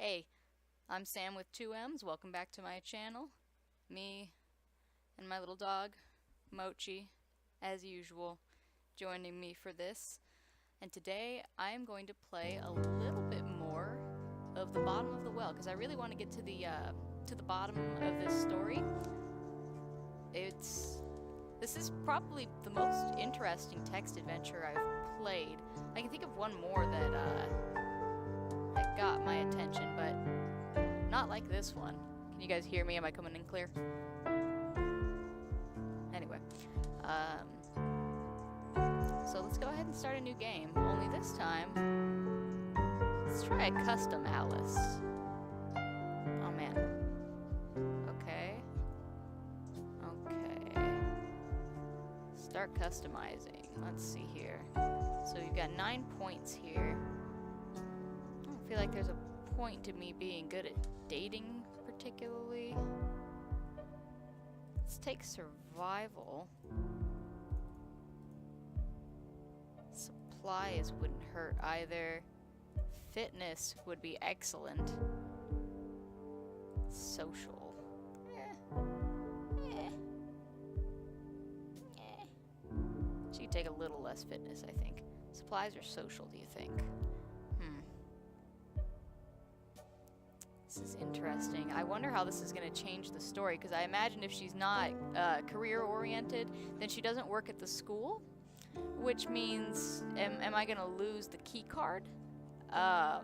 Hey, I'm Sam with two M's. Welcome back to my channel. Me and my little dog, Mochi, as usual, joining me for this. And today I am going to play a little bit more of the bottom of the well because I really want to get to the bottom of this story. This is probably the most interesting text adventure I've played. I can think of one more that got my attention, but not like this one. Can you guys hear me? Am I coming in clear? Anyway, so let's go ahead and start a new game. Only this time, let's try a custom Alice. Oh man. Okay. Start customizing. Let's see here. So you've got 9 points here. I don't feel like there's a point to me being good at dating particularly. Let's take survival. Supplies wouldn't hurt either. Fitness would be excellent. Social. So you take a little less fitness, I think. Supplies or social, do you think? This is interesting. I wonder how this is going to change the story, because I imagine if she's not career-oriented, then she doesn't work at the school, which means, am I going to lose the key card? And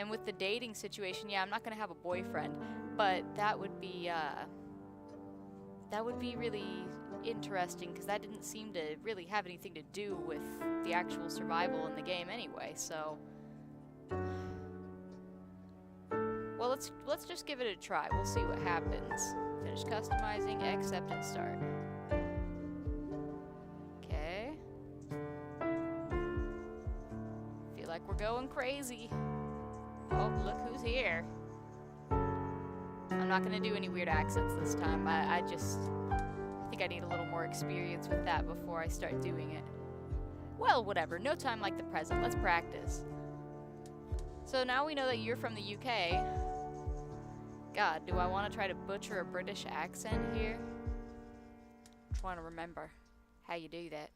with the dating situation, yeah, I'm not going to have a boyfriend, but that would be really interesting, because that didn't seem to really have anything to do with the actual survival in the game anyway, so... Well, let's just give it a try. We'll see what happens. Finish customizing, accept and start. Okay. Feel like we're going crazy. Oh, look who's here. I'm not gonna do any weird accents this time. I think I need a little more experience with that before I start doing it. Well, whatever. No time like the present. Let's practice. So now we know that you're from the UK. God, do I want to try to butcher a British accent here? I'm trying to remember how you do that.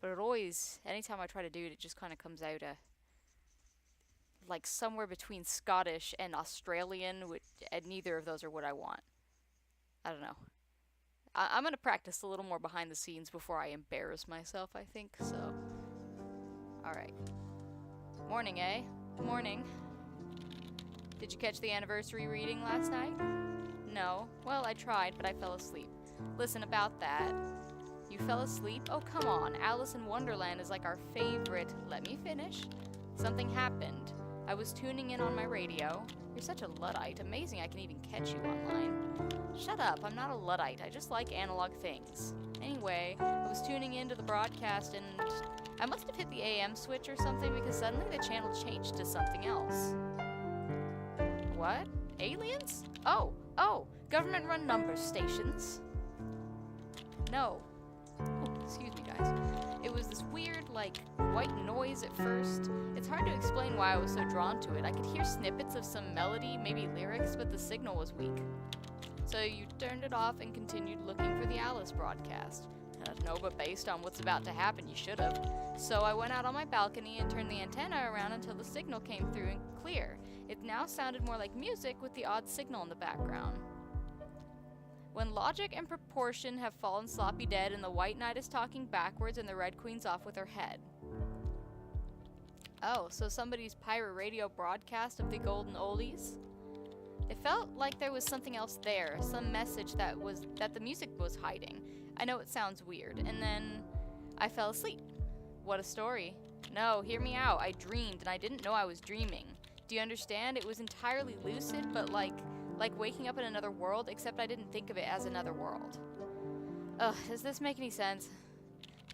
But it always, anytime I try to do it, it just kind of comes out like somewhere between Scottish and Australian, and neither of those are what I want. I don't know. I'm going to practice a little more behind the scenes before I embarrass myself, I think, so. Alright. Morning, eh? Morning. Did you catch the anniversary reading last night? No. Well, I tried, but I fell asleep. Listen, about that. You fell asleep? Oh, come on. Alice in Wonderland is like our favorite. Let me finish. Something happened. I was tuning in on my radio. You're such a Luddite. Amazing I can even catch you online. Shut up. I'm not a Luddite. I just like analog things. Anyway, I was tuning into the broadcast and I must have hit the AM switch or something because suddenly the channel changed to something else. What? Aliens? Oh, government-run number stations. No. Oh, excuse me, guys. It was this weird, like, white noise at first. It's hard to explain why I was so drawn to it. I could hear snippets of some melody, maybe lyrics, but the signal was weak. So you turned it off and continued looking for the Alice broadcast. No, but based on what's about to happen, you should have. So I went out on my balcony and turned the antenna around until the signal came through and clear. It now sounded more like music with the odd signal in the background. When logic and proportion have fallen sloppy dead and the White Knight is talking backwards and the Red Queen's off with her head. Oh, so somebody's pirate radio broadcast of the golden oldies? It felt like there was something else there, some message that the music was hiding. I know it sounds weird, and then I fell asleep. What a story. No, hear me out. I dreamed, and I didn't know I was dreaming. Do you understand? It was entirely lucid, but like waking up in another world, except I didn't think of it as another world. Ugh, does this make any sense?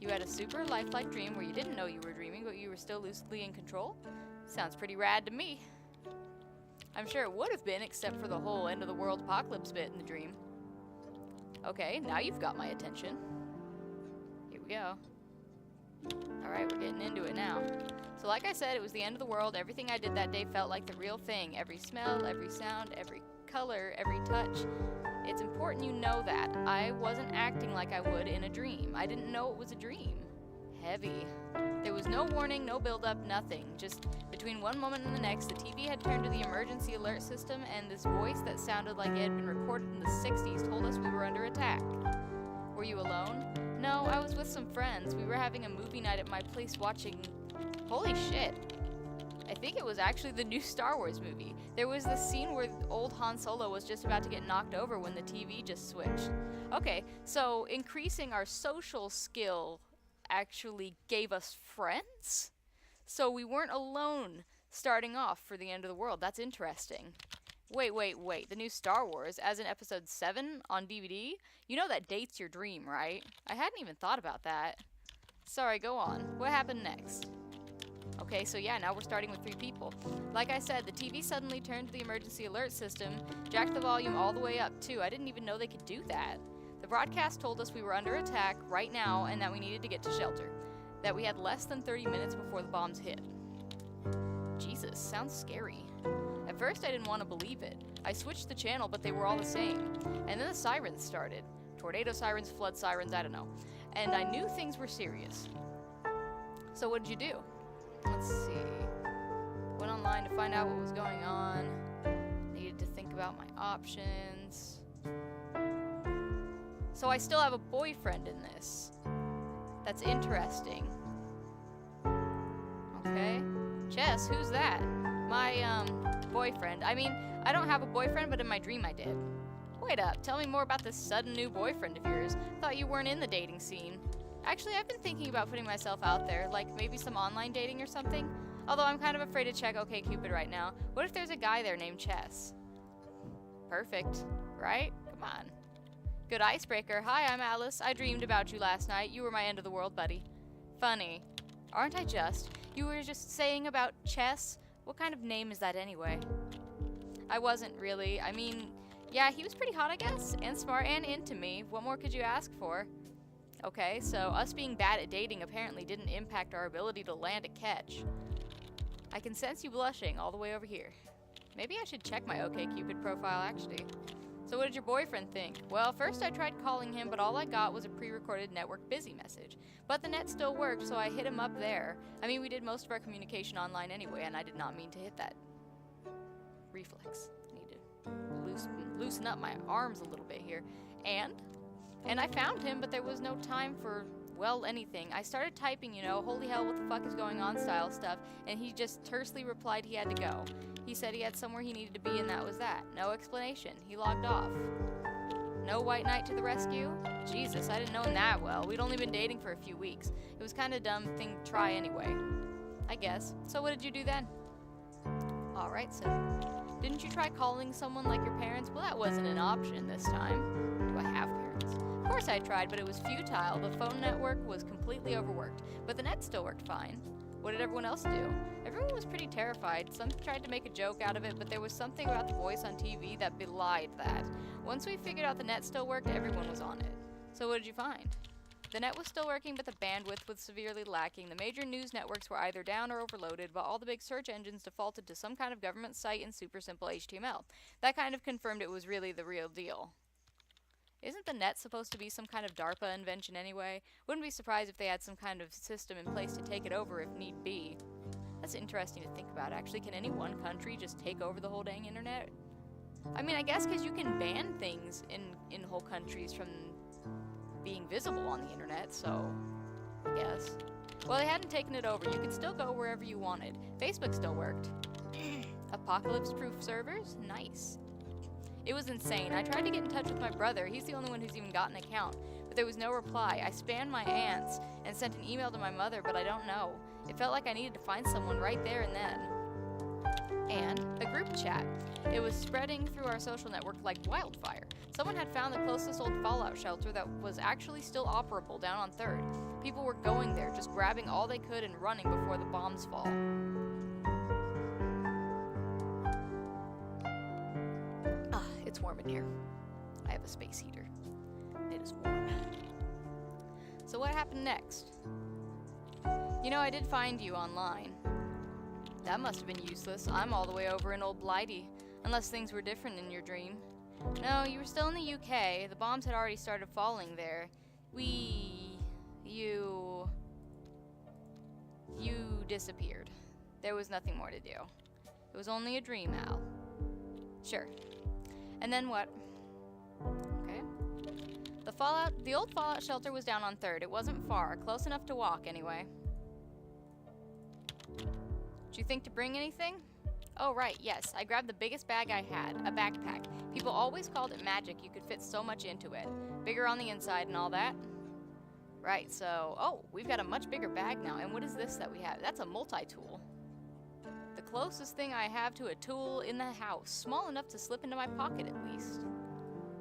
You had a super lifelike dream where you didn't know you were dreaming, but you were still lucidly in control? Sounds pretty rad to me. I'm sure it would have been, except for the whole end of the world apocalypse bit in the dream. Okay, now you've got my attention. Here we go. Alright, we're getting into it now. So like I said, it was the end of the world. Everything I did that day felt like the real thing. Every smell, every sound, every color, every touch. It's important you know that. I wasn't acting like I would in a dream. I didn't know it was a dream. Heavy. There was no warning, no build-up, nothing. Just between one moment and the next, the TV had turned to the emergency alert system, and this voice that sounded like it had been recorded in the 60s told us we were under attack. Were you alone? No, I was with some friends. We were having a movie night at my place watching... Holy shit. I think it was actually the new Star Wars movie. There was this scene where old Han Solo was just about to get knocked over when the TV just switched. Okay, so increasing our social skill actually gave us friends? So we weren't alone starting off for the end of the world. That's interesting. Wait. The new Star Wars, as in episode 7 on DVD? You know that dates your dream, right? I hadn't even thought about that. Sorry, go on. What happened next? Okay, so yeah, now we're starting with 3 people. Like I said, the TV suddenly turned to the emergency alert system, jacked the volume all the way up, too. I didn't even know they could do that. The broadcast told us we were under attack right now and that we needed to get to shelter. That we had less than 30 minutes before the bombs hit. Jesus, sounds scary. At first I didn't want to believe it. I switched the channel, but they were all the same. And then the sirens started. Tornado sirens, flood sirens, I don't know. And I knew things were serious. So what did you do? Let's see. Went online to find out what was going on. Needed to think about my options. So I still have a boyfriend in this. That's interesting. Okay. Chess, who's that? My, boyfriend. I mean, I don't have a boyfriend, but in my dream I did. Wait up, tell me more about this sudden new boyfriend of yours. Thought you weren't in the dating scene. Actually, I've been thinking about putting myself out there, like maybe some online dating or something. Although I'm kind of afraid to check OkCupid right now. What if there's a guy there named Chess? Perfect, right? Come on. Good icebreaker. Hi, I'm Alice. I dreamed about you last night. You were my end of the world buddy. Funny. Aren't I just? You were just saying about Chess? What kind of name is that anyway? I wasn't really. I mean, yeah, he was pretty hot, I guess. And smart and into me. What more could you ask for? Okay, so us being bad at dating apparently didn't impact our ability to land a catch. I can sense you blushing all the way over here. Maybe I should check my OkCupid profile, actually. So what did your boyfriend think? Well, first I tried calling him, but all I got was a pre-recorded network busy message. But the net still worked, so I hit him up there. I mean, we did most of our communication online anyway, and I did not mean to hit that reflex. I need to loosen up my arms a little bit here. And I found him, but there was no time for, well, anything. I started typing, you know, holy hell, what the fuck is going on style stuff, and he just tersely replied he had to go. He said he had somewhere he needed to be, and that was that. No explanation. He logged off. No white knight to the rescue? Jesus, I didn't know him that well. We'd only been dating for a few weeks. It was kind of a dumb thing to try anyway. I guess. So what did you do then? Alright, so didn't you try calling someone like your parents? Well, that wasn't an option this time. Do I have parents? Of course I tried, but it was futile. The phone network was completely overworked, but the net still worked fine. What did everyone else do? Everyone was pretty terrified. Some tried to make a joke out of it, but there was something about the voice on TV that belied that. Once we figured out the net still worked, everyone was on it. So what did you find? The net was still working, but the bandwidth was severely lacking. The major news networks were either down or overloaded, but all the big search engines defaulted to some kind of government site in super simple HTML. That kind of confirmed it was really the real deal. Isn't the net supposed to be some kind of DARPA invention anyway? Wouldn't be surprised if they had some kind of system in place to take it over if need be. That's interesting to think about, actually. Can any one country just take over the whole dang internet? I mean, I guess because you can ban things in whole countries from being visible on the internet, so I guess. Well, they hadn't taken it over. You could still go wherever you wanted. Facebook still worked. Apocalypse-proof servers? Nice. It was insane. I tried to get in touch with my brother. He's the only one who's even got an account. But there was no reply. I spammed my aunts and sent an email to my mother, but I don't know. It felt like I needed to find someone right there and then. And a group chat. It was spreading through our social network like wildfire. Someone had found the closest old fallout shelter that was actually still operable down on 3rd. People were going there, just grabbing all they could and running before the bombs fall. It's warm in here. I have a space heater. It is warm. So what happened next? You know, I did find you online. That must have been useless. I'm all the way over in Old Blighty. Unless things were different in your dream. No, you were still in the UK. The bombs had already started falling there. You disappeared. There was nothing more to do. It was only a dream, Al. Sure. And then what? Okay. The old Fallout shelter was down on 3rd. It wasn't far. Close enough to walk, anyway. Did you think to bring anything? Oh, right, yes. I grabbed the biggest bag I had. A backpack. People always called it magic. You could fit so much into it. Bigger on the inside and all that. Right, so... Oh, we've got a much bigger bag now. And what is this that we have? That's a multi-tool. The closest thing I have to a tool in the house. Small enough to slip into my pocket, at least.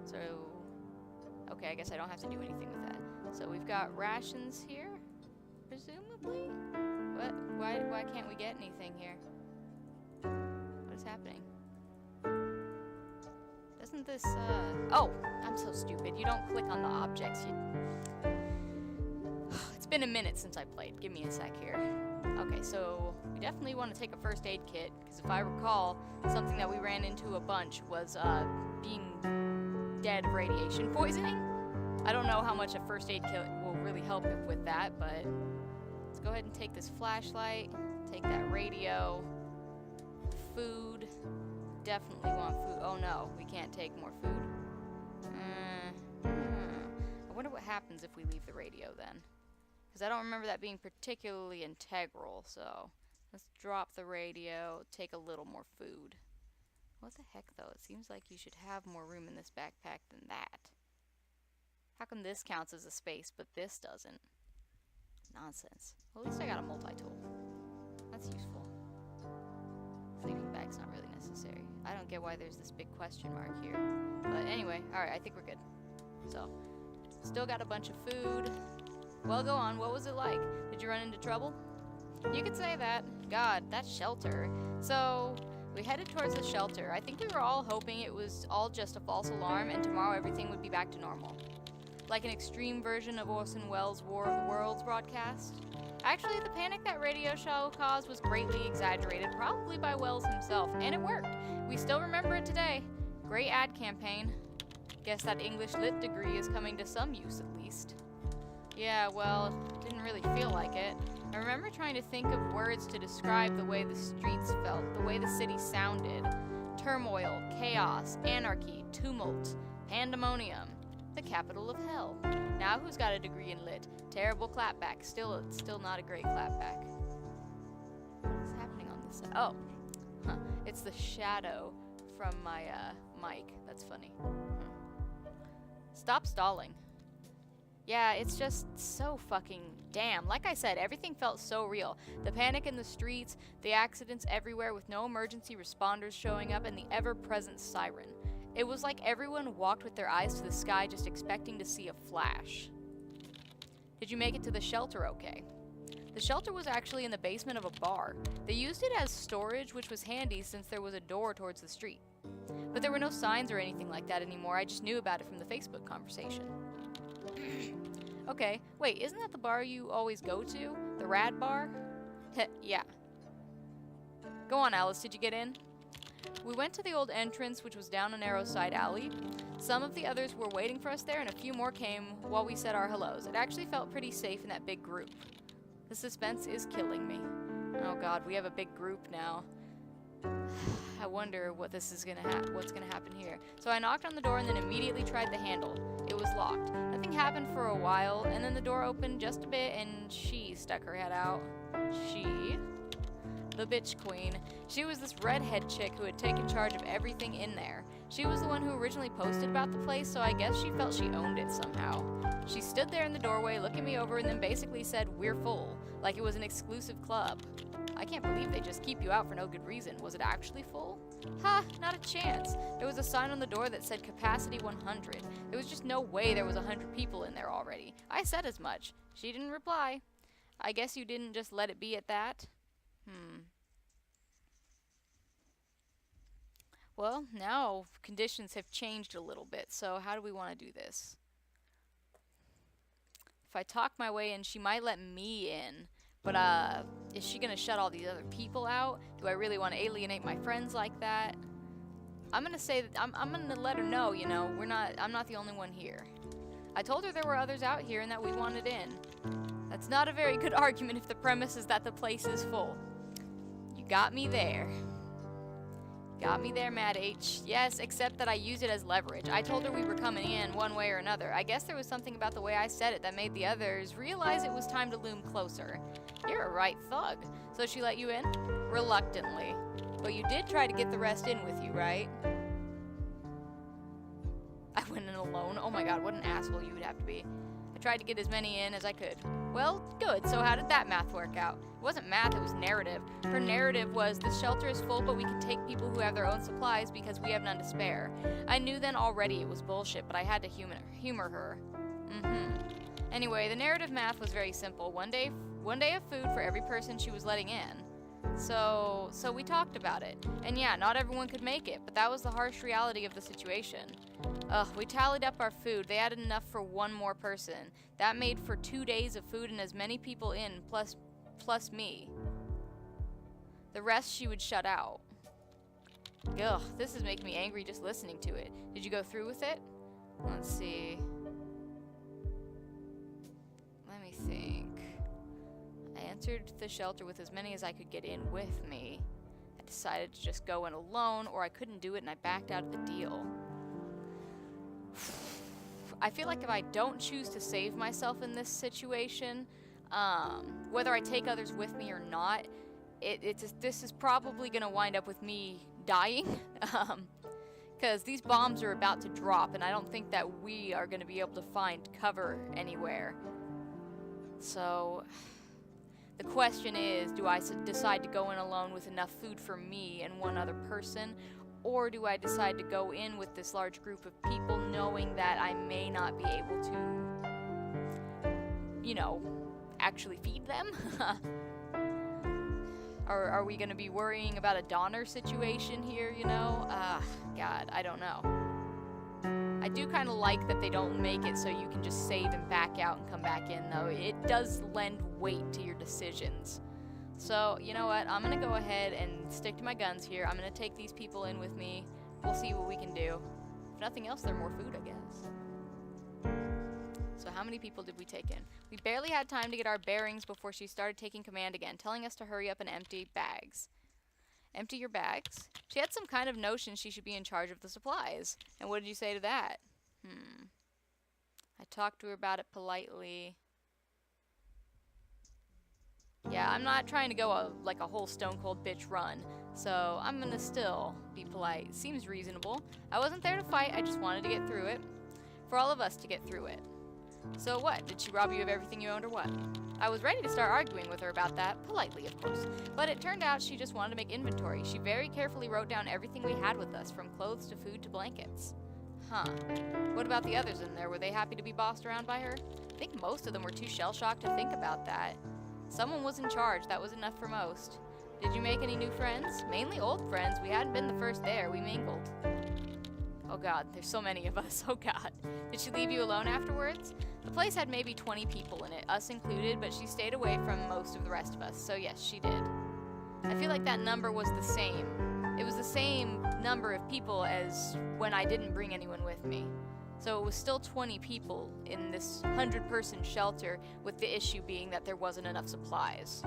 So... Okay, I guess I don't have to do anything with that. So we've got rations here, presumably? What? Why can't we get anything here? What is happening? Doesn't this, Oh! I'm so stupid. You don't click on the objects. It's been a minute since I played. Give me a sec here. Okay, so we definitely want to take a first aid kit, because if I recall, something that we ran into a bunch was, being dead of radiation poisoning. I don't know how much a first aid kit will really help with that, but let's go ahead and take this flashlight, take that radio, food. Definitely want food. Oh no, we can't take more food. I wonder what happens if we leave the radio then. Because I don't remember that being particularly integral, so let's drop the radio, take a little more food. What the heck, though? It seems like you should have more room in this backpack than that. How come this counts as a space, but this doesn't? Nonsense. Well, at least I got a multi-tool. That's useful. Sleeping bag's not really necessary. I don't get why there's this big question mark here. But anyway, alright, I think we're good. So, still got a bunch of food. Well, go on. What was it like? Did you run into trouble? You could say that. God, that shelter. So... we headed towards the shelter. I think we were all hoping it was all just a false alarm and tomorrow everything would be back to normal. Like an extreme version of Orson Welles' War of the Worlds broadcast. Actually, the panic that radio show caused was greatly exaggerated, probably by Welles himself, and it worked. We still remember it today. Great ad campaign. Guess that English Lit degree is coming to some use at least. Yeah, well, didn't really feel like it. I remember trying to think of words to describe the way the streets felt, the way the city sounded. Turmoil, chaos, anarchy, tumult, pandemonium. The capital of hell. Now who's got a degree in lit? Terrible clapback. Still not a great clapback. What is happening on this side? Oh. Huh. It's the shadow from my, mic. That's funny. Stop stalling. Yeah, it's just so fucking damn. Like I said, everything felt so real. The panic in the streets, the accidents everywhere with no emergency responders showing up, and the ever-present siren. It was like everyone walked with their eyes to the sky just expecting to see a flash. Did you make it to the shelter okay? The shelter was actually in the basement of a bar. They used it as storage, which was handy since there was a door towards the street. But there were no signs or anything like that anymore. I just knew about it from the Facebook conversation. Okay, wait, isn't that the bar you always go to? The Rad Bar? Yeah. Go on, Alice, did you get in? We went to the old entrance, which was down a narrow side alley. Some of the others were waiting for us there, and a few more came while we said our hellos. It actually felt pretty safe in that big group. The suspense is killing me. Oh god, we have a big group now. I wonder what this is what's gonna happen here. So I knocked on the door and then immediately tried the handle. It was locked. Nothing happened for a while, and then the door opened just a bit, and she stuck her head out. She? The bitch queen. She was this redhead chick who had taken charge of everything in there. She was the one who originally posted about the place, so I guess she felt she owned it somehow. She stood there in the doorway looking me over and then basically said, "We're full," like it was an exclusive club. I can't believe they just keep you out for no good reason. Was it actually full? Ha, not a chance. There was a sign on the door that said capacity 100. There was just no way there was 100 people in there already. I said as much. She didn't reply. I guess you didn't just let it be at that? Well, now conditions have changed a little bit, so how do we want to do this? If I talk my way in, she might let me in, But, is she gonna shut all these other people out? Do I really want to alienate my friends like that? I'm gonna say that I'm gonna let her know, you know, I'm not the only one here. I told her there were others out here and that we wanted in. That's not a very good argument if the premise is that the place is full. You got me there. Got me there, Mad H. Yes, except that I used it as leverage. I told her we were coming in one way or another. I guess there was something about the way I said it that made the others realize it was time to loom closer. You're a right thug. So she let you in? Reluctantly. But you did try to get the rest in with you, right? I went in alone. Oh my god, what an asshole you would have to be. I tried to get as many in as I could. Well, good. So how did that math work out? It wasn't math, it was narrative. Her narrative was, the shelter is full, but we can take people who have their own supplies because we have none to spare. I knew then already it was bullshit, but I had to humor her. Anyway, the narrative math was very simple. One day of food for every person she was letting in. So we talked about it. And yeah, not everyone could make it, but that was the harsh reality of the situation. We tallied up our food. They added enough for one more person. That made for 2 days of food and as many people in, plus me. The rest she would shut out. Ugh, this is making me angry just listening to it. Did you go through with it? Let's see. Let me think. I entered the shelter with as many as I could get in with me. I decided to just go in alone, or I couldn't do it and I backed out of the deal. I feel like if I don't choose to save myself in this situation, whether I take others with me or not, this is probably going to wind up with me dying. Because these bombs are about to drop, and I don't think that we are going to be able to find cover anywhere. So the question is, do I decide to go in alone with enough food for me and one other person, or do I decide to go in with this large group of people knowing that I may not be able to, you know, actually feed them? Or are we going to be worrying about a Donner situation here, you know? God, I don't know. I do kind of like that they don't make it so you can just save and back out and come back in, though. It does lend weight to your decisions. So, you know what? I'm going to go ahead and stick to my guns here. I'm going to take these people in with me. We'll see what we can do. If nothing else, they're more food, I guess. So how many people did we take in? We barely had time to get our bearings before she started taking command again, telling us to hurry up and empty bags. Empty your bags? She had some kind of notion she should be in charge of the supplies. And what did you say to that? I talked to her about it politely. Yeah, I'm not trying to go like a whole stone cold bitch run, so I'm gonna still be polite. Seems reasonable. I wasn't there to fight, I just wanted to get through it. For all of us to get through it. So what? Did she rob you of everything you owned or what? I was ready to start arguing with her about that, politely of course, but it turned out she just wanted to make inventory. She very carefully wrote down everything we had with us, from clothes to food to blankets. Huh. What about the others in there? Were they happy to be bossed around by her? I think most of them were too shell-shocked to think about that. Someone was in charge, that was enough for most. Did you make any new friends? Mainly old friends, we hadn't been the first there, we mingled. Oh god, there's so many of us, oh god. Did she leave you alone afterwards? The place had maybe 20 people in it, us included, but she stayed away from most of the rest of us, so yes, she did. I feel like that number was the same. It was the same number of people as when I didn't bring anyone with me. So it was still 20 people in this 100-person shelter, with the issue being that there wasn't enough supplies.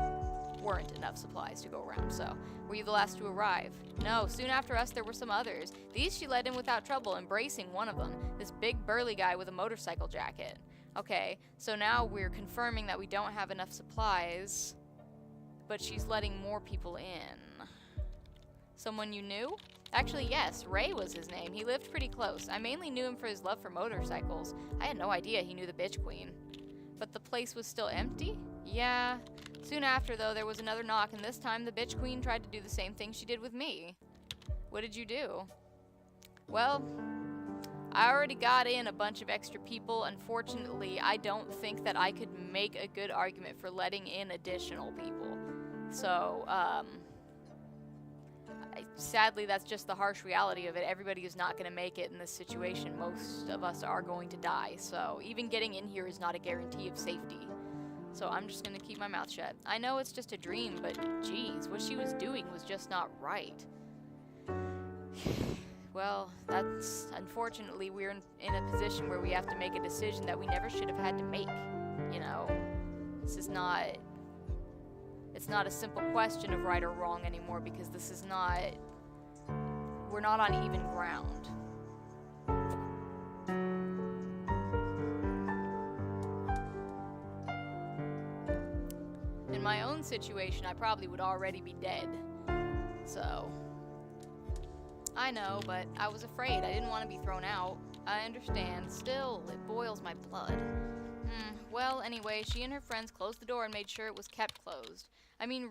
Weren't enough supplies to go around, so. Were you the last to arrive? No, soon after us there were some others. These she led in without trouble, embracing one of them, this big burly guy with a motorcycle jacket. Okay, so now we're confirming that we don't have enough supplies, but she's letting more people in. Someone you knew? Actually, yes, Ray was his name. He lived pretty close. I mainly knew him for his love for motorcycles. I had no idea he knew the bitch queen. But the place was still empty? Yeah. Soon after, though, there was another knock, and this time the bitch queen tried to do the same thing she did with me. What did you do? Well, I already got in a bunch of extra people. Unfortunately, I don't think that I could make a good argument for letting in additional people. So, sadly, that's just the harsh reality of it. Everybody is not going to make it in this situation. Most of us are going to die, so even getting in here is not a guarantee of safety. So I'm just gonna keep my mouth shut. I know it's just a dream, but geez, what she was doing was just not right. Well, that's... Unfortunately, we're in a position where we have to make a decision that we never should have had to make. You know? This is not... It's not a simple question of right or wrong anymore, because this is not... We're not on even ground. In my own situation, I probably would already be dead. So... I know, but I was afraid. I didn't want to be thrown out. I understand. Still, it boils my blood. Well, anyway, she and her friends closed the door and made sure it was kept closed. I mean,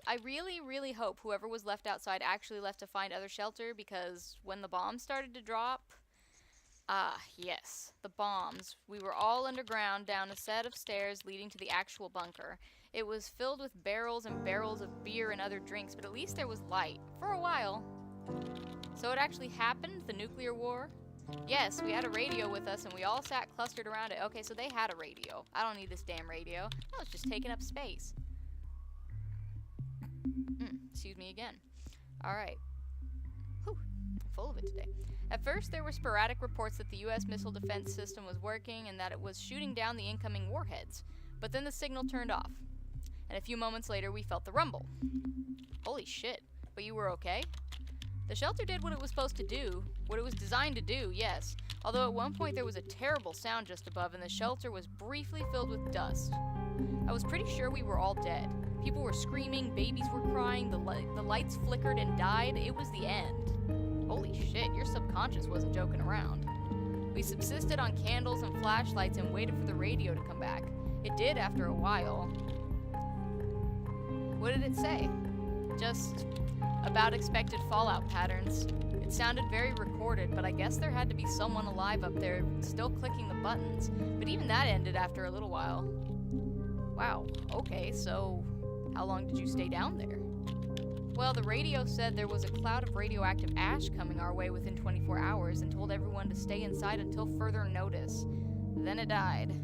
I really hope whoever was left outside actually left to find other shelter, because when the bombs started to drop... Ah, yes, the bombs. We were all underground down a set of stairs leading to the actual bunker. It was filled with barrels and barrels of beer and other drinks, but at least there was light. For a while. So it actually happened, the nuclear war? Yes, we had a radio with us and we all sat clustered around it. Okay, so they had a radio. I don't need this damn radio. No, it's just taking up space. Excuse me again. Alright. Whew, I'm full of it today. At first, there were sporadic reports that the U.S. missile defense system was working and that it was shooting down the incoming warheads. But then the signal turned off. And a few moments later, we felt the rumble. Holy shit. But you were okay? The shelter did what it was supposed to do, what it was designed to do, yes. Although at one point there was a terrible sound just above and the shelter was briefly filled with dust. I was pretty sure we were all dead. People were screaming, babies were crying, the lights flickered and died. It was the end. Holy shit, your subconscious wasn't joking around. We subsisted on candles and flashlights and waited for the radio to come back. It did after a while. What did it say? Just... about expected fallout patterns. It sounded very recorded, but I guess there had to be someone alive up there still clicking the buttons. But even that ended after a little while. Wow, okay, so how long did you stay down there? Well, the radio said there was a cloud of radioactive ash coming our way within 24 hours and told everyone to stay inside until further notice. Then it died.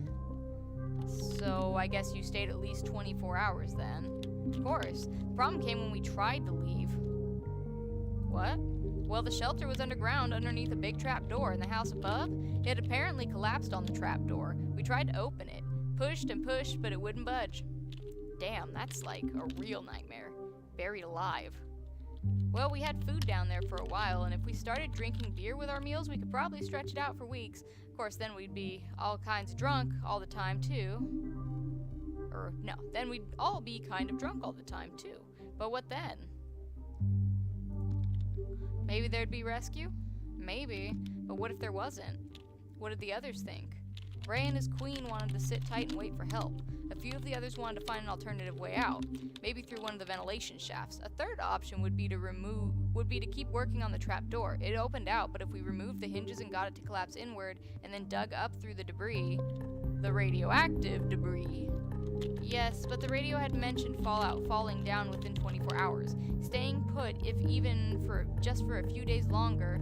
So I guess you stayed at least 24 hours then. Of course. The problem came when we tried to leave. What? Well, the shelter was underground underneath a big trap door in the house above. It had apparently collapsed on the trap door. We tried to open it. Pushed and pushed, but it wouldn't budge. Damn, that's like a real nightmare. Buried alive. Well, we had food down there for a while, and if we started drinking beer with our meals, we could probably stretch it out for weeks. Of course, then we'd be all kinds of drunk all the time, too. Or, no, then we'd all be kind of drunk all the time, too. But what then? Maybe there'd be rescue? Maybe. But what if there wasn't? What did the others think? Ray and his queen wanted to sit tight and wait for help. A few of the others wanted to find an alternative way out, maybe through one of the ventilation shafts. A third option would be to keep working on the trap door. It opened out, but if we removed the hinges and got it to collapse inward, and then dug up through the debris, the radioactive debris. Yes, but the radio had mentioned fallout falling down within 24 hours. Staying put, if even for just for a few days longer,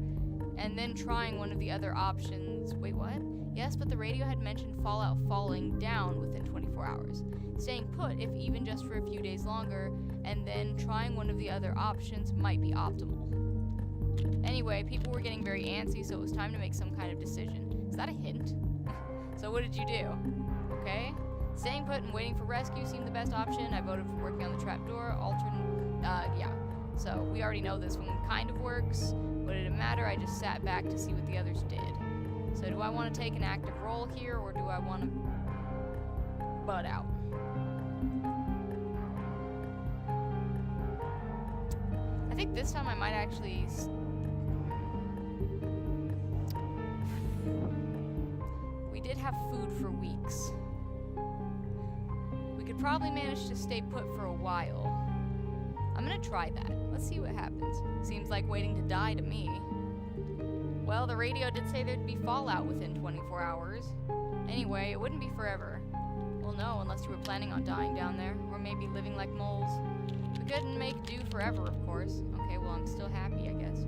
and then trying one of the other options. Wait, what? Yes, but the radio had mentioned fallout falling down within 24 hours. Staying put, if even just for a few days longer, and then trying one of the other options might be optimal. Anyway, people were getting very antsy, so it was time to make some kind of decision. Is that a hint? So what did you do? Okay. Staying put and waiting for rescue seemed the best option. I voted for working on the trapdoor. Yeah. So we already know this one kind of works. What did it matter? I just sat back to see what the others did. So do I want to take an active role here, or do I want to butt out? I think this time I might actually... We did have food for weeks. We could probably manage to stay put for a while. I'm gonna try that. Let's see what happens. Seems like waiting to die to me. Well, the radio did say there'd be fallout within 24 hours. Anyway, it wouldn't be forever. Well, no, unless you were planning on dying down there, or maybe living like moles. We couldn't make do forever, of course. Okay, well, I'm still happy, I guess.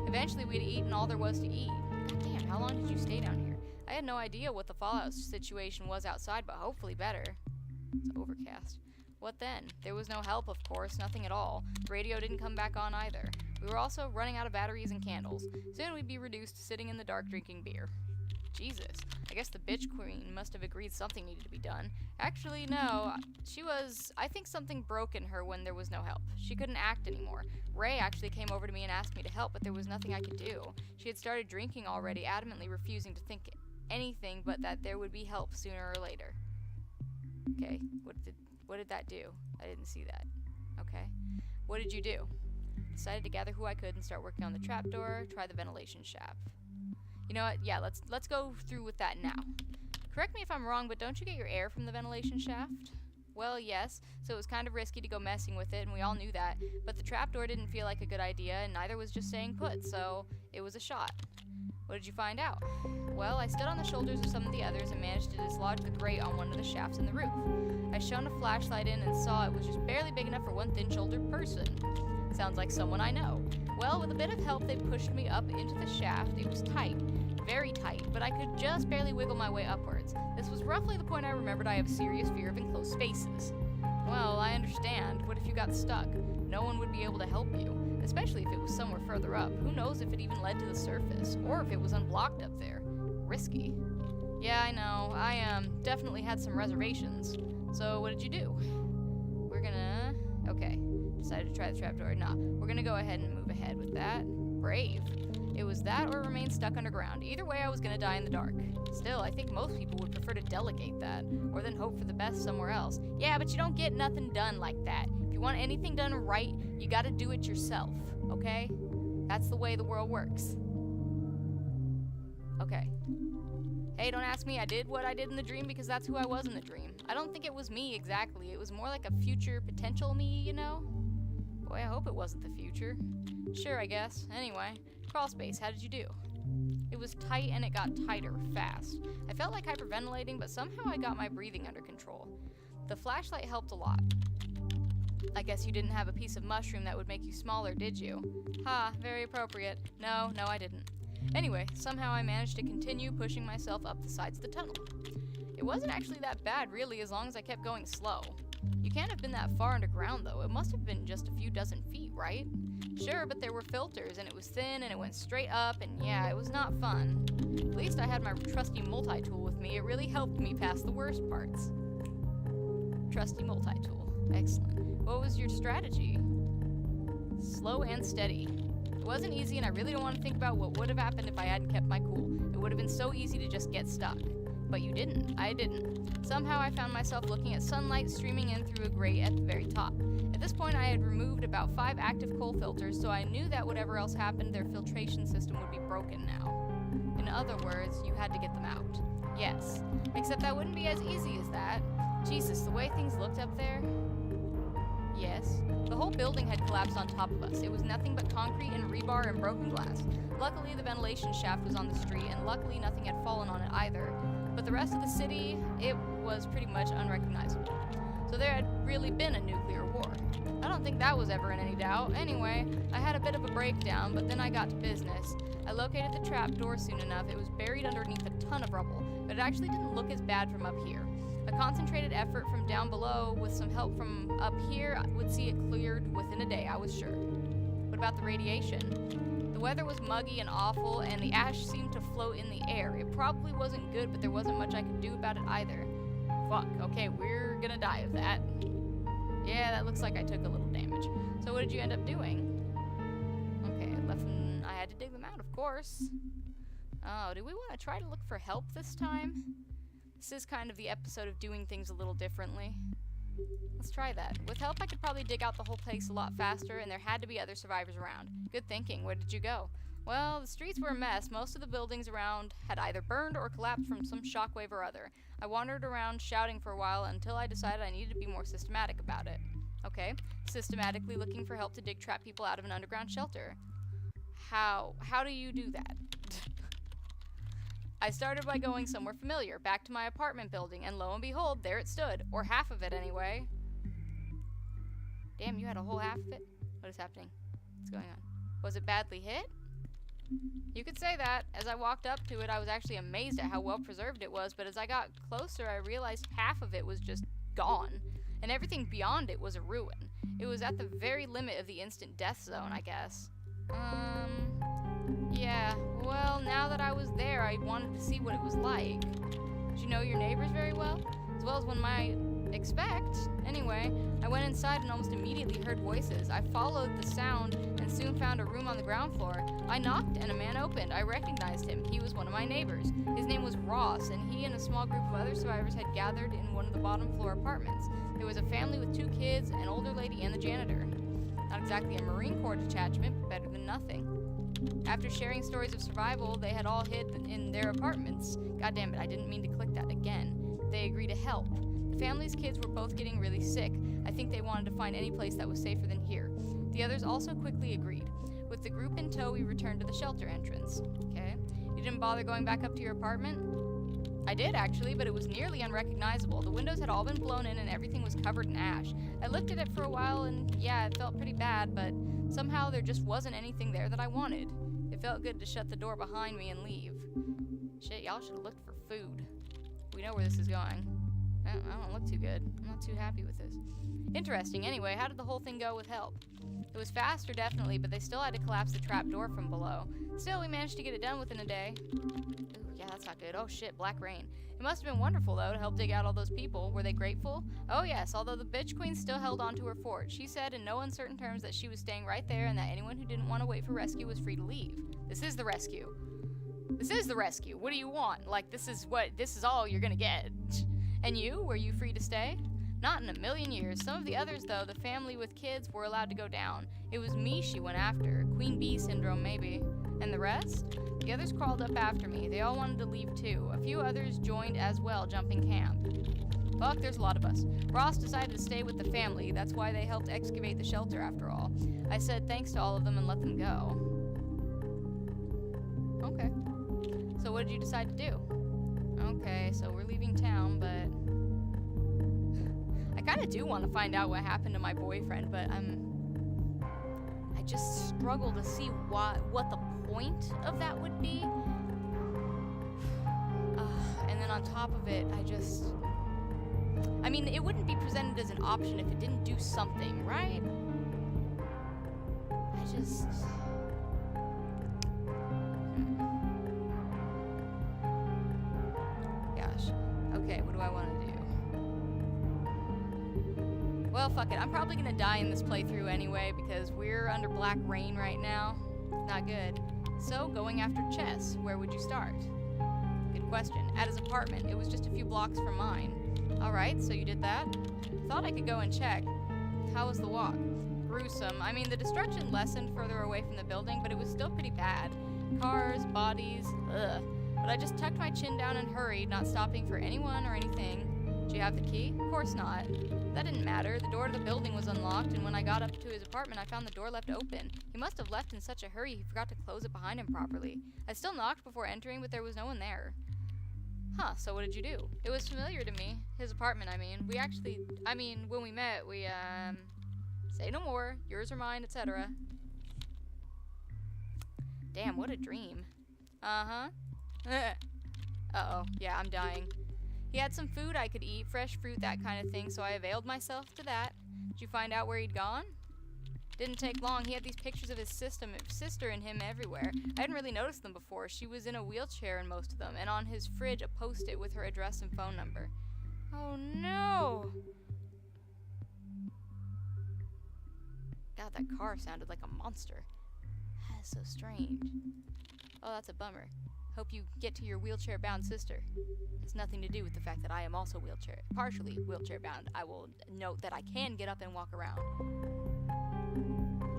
Eventually, we'd eaten all there was to eat. God damn, how long did you stay down here? I had no idea what the fallout situation was outside, but hopefully better. It's overcast. What then? There was no help, of course, nothing at all. The radio didn't come back on either. We were also running out of batteries and candles. Soon we'd be reduced to sitting in the dark drinking beer. Jesus, I guess the bitch queen must have agreed something needed to be done. Actually, no, I think something broke in her when there was no help. She couldn't act anymore. Ray actually came over to me and asked me to help, but there was nothing I could do. She had started drinking already, adamantly refusing to think anything but that there would be help sooner or later. Okay, what did that do? I didn't see that. Okay. What did you do? Decided to gather who I could and start working on the trapdoor, try the ventilation shaft. You know what? Yeah, let's go through with that now. Correct me if I'm wrong, but don't you get your air from the ventilation shaft? Well, yes, so it was kind of risky to go messing with it, and we all knew that, but the trapdoor didn't feel like a good idea, and neither was just staying put, so it was a shot. What did you find out? Well, I stood on the shoulders of some of the others and managed to dislodge the grate on one of the shafts in the roof. I shone a flashlight in and saw it was just barely big enough for one thin-shouldered person. Sounds like someone I know. Well, with a bit of help, they pushed me up into the shaft. It was tight. Very tight, but I could just barely wiggle my way upwards. This was roughly the point I remembered I have a serious fear of enclosed spaces. Well, I understand. What if you got stuck? No one would be able to help you, especially if it was somewhere further up. Who knows if it even led to the surface, or if it was unblocked up there. Risky. Yeah, I know. I definitely had some reservations. So what did you do? Okay. Decided to try the trapdoor. Nah, we're gonna go ahead and move ahead with that. Brave. It was that or remain stuck underground. Either way, I was gonna die in the dark. Still, I think most people would prefer to delegate that, or then hope for the best somewhere else. Yeah, but you don't get nothing done like that. If you want anything done right, you gotta do it yourself, okay? That's the way the world works. Okay. Hey, don't ask me. I did what I did in the dream because that's who I was in the dream. I don't think it was me exactly. It was more like a future potential me, you know? Boy, I hope it wasn't the future. Sure, I guess. Anyway, crawl space, how did you do? It was tight and it got tighter fast. I felt like hyperventilating, but somehow I got my breathing under control. The flashlight helped a lot. I guess you didn't have a piece of mushroom that would make you smaller, did you? Ha, very appropriate. No, I didn't. Anyway, somehow I managed to continue pushing myself up the sides of the tunnel. It wasn't actually that bad, really, as long as I kept going slow. You can't have been that far underground, though. It must have been just a few dozen feet, right? Sure, but there were filters, and it was thin, and it went straight up, and yeah, it was not fun. At least I had my trusty multi-tool with me. It really helped me pass the worst parts. Trusty multi-tool. Excellent. What was your strategy? Slow and steady. It wasn't easy, and I really don't want to think about what would have happened if I hadn't kept my cool. It would have been so easy to just get stuck. But you didn't. I didn't. Somehow I found myself looking at sunlight streaming in through a grate at the very top. At this point, I had removed about 5 active coal filters, so I knew that whatever else happened, their filtration system would be broken now. In other words, you had to get them out. Yes. Except that wouldn't be as easy as that. Jesus, the way things looked up there. Yes. The whole building had collapsed on top of us. It was nothing but concrete and rebar and broken glass. Luckily, the ventilation shaft was on the street, and luckily nothing had fallen on it either. But the rest of the city, it was pretty much unrecognizable. So there had really been a nuclear war. I don't think that was ever in any doubt. Anyway, I had a bit of a breakdown, but then I got to business. I located the trapdoor soon enough. It was buried underneath a ton of rubble, but it actually didn't look as bad from up here. A concentrated effort from down below with some help from up here would see it cleared within a day, I was sure. What about the radiation? The weather was muggy and awful, and the ash seemed to float in the air. It probably wasn't good, but there wasn't much I could do about it either. Fuck, okay, we're gonna die of that. Yeah, that looks like I took a little damage. So what did you end up doing? Okay, I had to dig them out, of course. Oh, do we want to try to look for help this time? This is kind of the episode of doing things a little differently. Let's try that. With help, I could probably dig out the whole place a lot faster, and there had to be other survivors around. Good thinking. Where did you go? Well, the streets were a mess. Most of the buildings around had either burned or collapsed from some shockwave or other. I wandered around shouting for a while until I decided I needed to be more systematic about it. Okay, systematically looking for help to dig trapped people out of an underground shelter. How do you do that? I started by going somewhere familiar, back to my apartment building, and lo and behold, there it stood. Or half of it, anyway. Damn, you had a whole half of it? What is happening? What's going on? Was it badly hit? You could say that. As I walked up to it, I was actually amazed at how well preserved it was, but as I got closer, I realized half of it was just gone, and everything beyond it was a ruin. It was at the very limit of the instant death zone, I guess. Yeah, well, now that I was there, I wanted to see what it was like. Did you know your neighbors very well? As well as one might expect. Anyway, I went inside and almost immediately heard voices. I followed the sound and soon found a room on the ground floor. I knocked and a man opened. I recognized him. He was one of my neighbors. His name was Ross, and he and a small group of other survivors had gathered in one of the bottom floor apartments. There was a family with 2 kids, an older lady, and the janitor. Not exactly a Marine Corps detachment, but better than nothing. After sharing stories of survival, they had all hid in their apartments. God damn it, I didn't mean to click that again. They agreed to help. The family's kids were both getting really sick. I think they wanted to find any place that was safer than here. The others also quickly agreed. With the group in tow, we returned to the shelter entrance. Okay. You didn't bother going back up to your apartment? I did, actually, but it was nearly unrecognizable. The windows had all been blown in and everything was covered in ash. I looked at it for a while and, yeah, it felt pretty bad, but somehow there just wasn't anything there that I wanted. It felt good to shut the door behind me and leave. Shit, y'all should have looked for food. We know where this is going. I don't look too good. I'm not too happy with this. Interesting. Anyway, how did the whole thing go with help? It was faster, definitely, but they still had to collapse the trap door from below. Still, we managed to get it done within a day. Ooh, yeah, that's not good. Oh shit, black rain. It must have been wonderful, though, to help dig out all those people. Were they grateful? Oh yes, although the bitch queen still held on to her fort. She said in no uncertain terms that she was staying right there and that anyone who didn't want to wait for rescue was free to leave. This is the rescue. This is the rescue. What do you want? Like, this is all you're gonna get. And you? Were you free to stay? Not in a million years. Some of the others, though, the family with kids, were allowed to go down. It was me she went after. Queen Bee syndrome, maybe. And the rest? The others crawled up after me. They all wanted to leave, too. A few others joined as well, jumping camp. Fuck, there's a lot of us. Ross decided to stay with the family. That's why they helped excavate the shelter, after all. I said thanks to all of them and let them go. Okay. So what did you decide to do? Okay, so we're leaving town, but I kind of do want to find out what happened to my boyfriend, but I just struggle to see what the point of that would be. And then on top of it, I mean, it wouldn't be presented as an option if it didn't do something, right? Gosh. Okay, what do I want to do? Well, fuck it. I'm probably gonna die in this playthrough anyway because we're under black rain right now. Not good. So, going after Chess, where would you start? Good question. At his apartment. It was just a few blocks from mine. Alright, so you did that? Thought I could go and check. How was the walk? Gruesome. I mean, the destruction lessened further away from the building, but it was still pretty bad. Cars, bodies, ugh. But I just tucked my chin down and hurried, not stopping for anyone or anything. Do you have the key? Of course not. That didn't matter. The door to the building was unlocked, and when I got up to his apartment, I found the door left open. He must have left in such a hurry he forgot to close it behind him properly. I still knocked before entering, but there was no one there. Huh, so what did you do? It was familiar to me. His apartment, I mean. When we met, we, say no more, yours or mine, etc. Damn, what a dream. Uh-huh. Uh-oh, yeah, I'm dying. He had some food I could eat, fresh fruit, that kind of thing, so I availed myself to that. Did you find out where he'd gone? Didn't take long. He had these pictures of his sister and him everywhere. I hadn't really noticed them before. She was in a wheelchair in most of them, and on his fridge a post-it with her address and phone number. Oh no! God, that car sounded like a monster. That's so strange. Oh, that's a bummer. Hope you get to your wheelchair-bound sister. It's nothing to do with the fact that I am also partially wheelchair-bound. I will note that I can get up and walk around.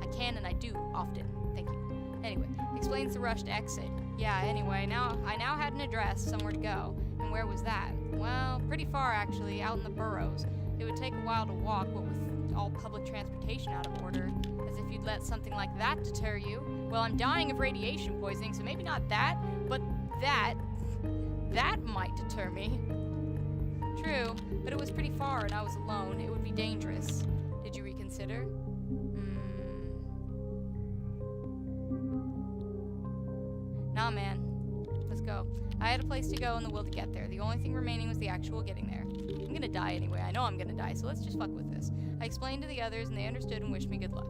I can and I do often. Thank you. Anyway, explains the rush to exit. Yeah, anyway, I now had an address, somewhere to go. And where was that? Well, pretty far actually, out in the boroughs. It would take a while to walk, but with all public transportation out of order. As if you'd let something like that deter you. Well, I'm dying of radiation poisoning, so maybe not that, but that might deter me. True, but it was pretty far and I was alone. It would be dangerous. Did you reconsider? Nah, man. Let's go. I had a place to go and the will to get there. The only thing remaining was the actual getting there. I'm gonna die anyway. I know I'm gonna die, so let's just fuck with this. I explained to the others, and they understood and wished me good luck.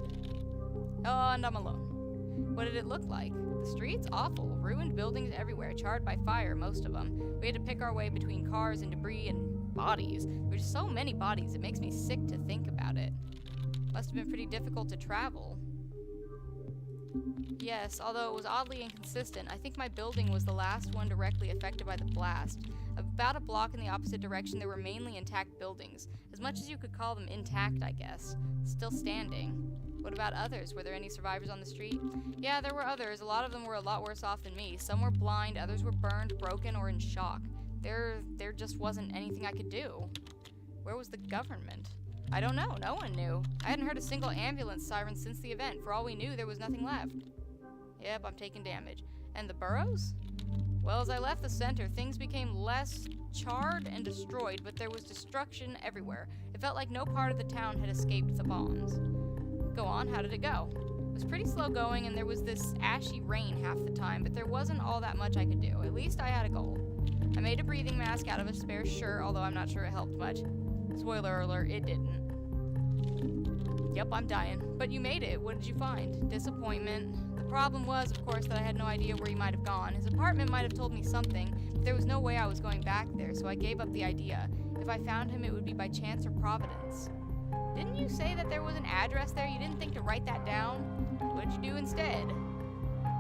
Oh, and I'm alone. What did it look like? The streets? Awful. Ruined buildings everywhere, charred by fire, most of them. We had to pick our way between cars and debris and bodies. There were just so many bodies, it makes me sick to think about it. Must have been pretty difficult to travel. Yes, although it was oddly inconsistent. I think my building was the last one directly affected by the blast. About a block in the opposite direction, there were mainly intact buildings. As much as you could call them intact, I guess. Still standing. What about others? Were there any survivors on the street? Yeah, there were others. A lot of them were a lot worse off than me. Some were blind, others were burned, broken, or in shock. There just wasn't anything I could do. Where was the government? I don't know. No one knew. I hadn't heard a single ambulance siren since the event. For all we knew, there was nothing left. Yep, I'm taking damage. And the burrows? Well, as I left the center, things became less charred and destroyed, but there was destruction everywhere. It felt like no part of the town had escaped the bombs. Go on, how did it go? It was pretty slow going, and there was this ashy rain half the time, but there wasn't all that much I could do. At least I had a goal. I made a breathing mask out of a spare shirt, although I'm not sure it helped much. Spoiler alert, it didn't. Yep, I'm dying. But you made it. What did you find? Disappointment. The problem was, of course, that I had no idea where he might have gone. His apartment might have told me something, but there was no way I was going back there, so I gave up the idea. If I found him, it would be by chance or providence. Didn't you say that there was an address there? You didn't think to write that down? What did you do instead?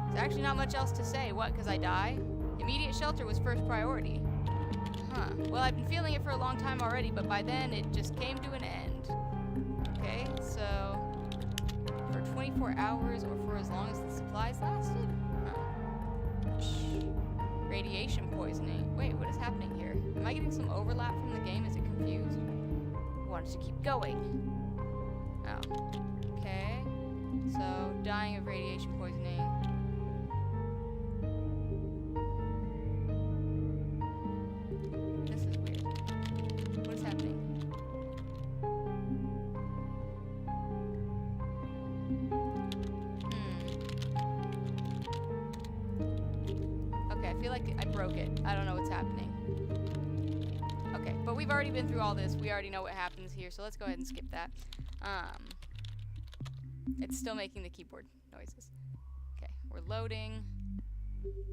There's actually not much else to say. What, 'cause I die? Immediate shelter was first priority. Huh. Well, I've been feeling it for a long time already, but by then it just came to an end. Okay, so for 24 hours or for as long as the supplies lasted? Huh. Radiation poisoning. Wait, what is happening here? Am I getting some overlap from the game? Is it confused? I wanted to keep going. Oh. Okay. So, dying of radiation poisoning. This is weird. What is happening? Okay, I feel like I broke it. I don't know what's happening. Okay, but we've already been through all this. We already know what happens here, so let's go ahead and skip that. It's still making the keyboard noises. Okay, we're loading.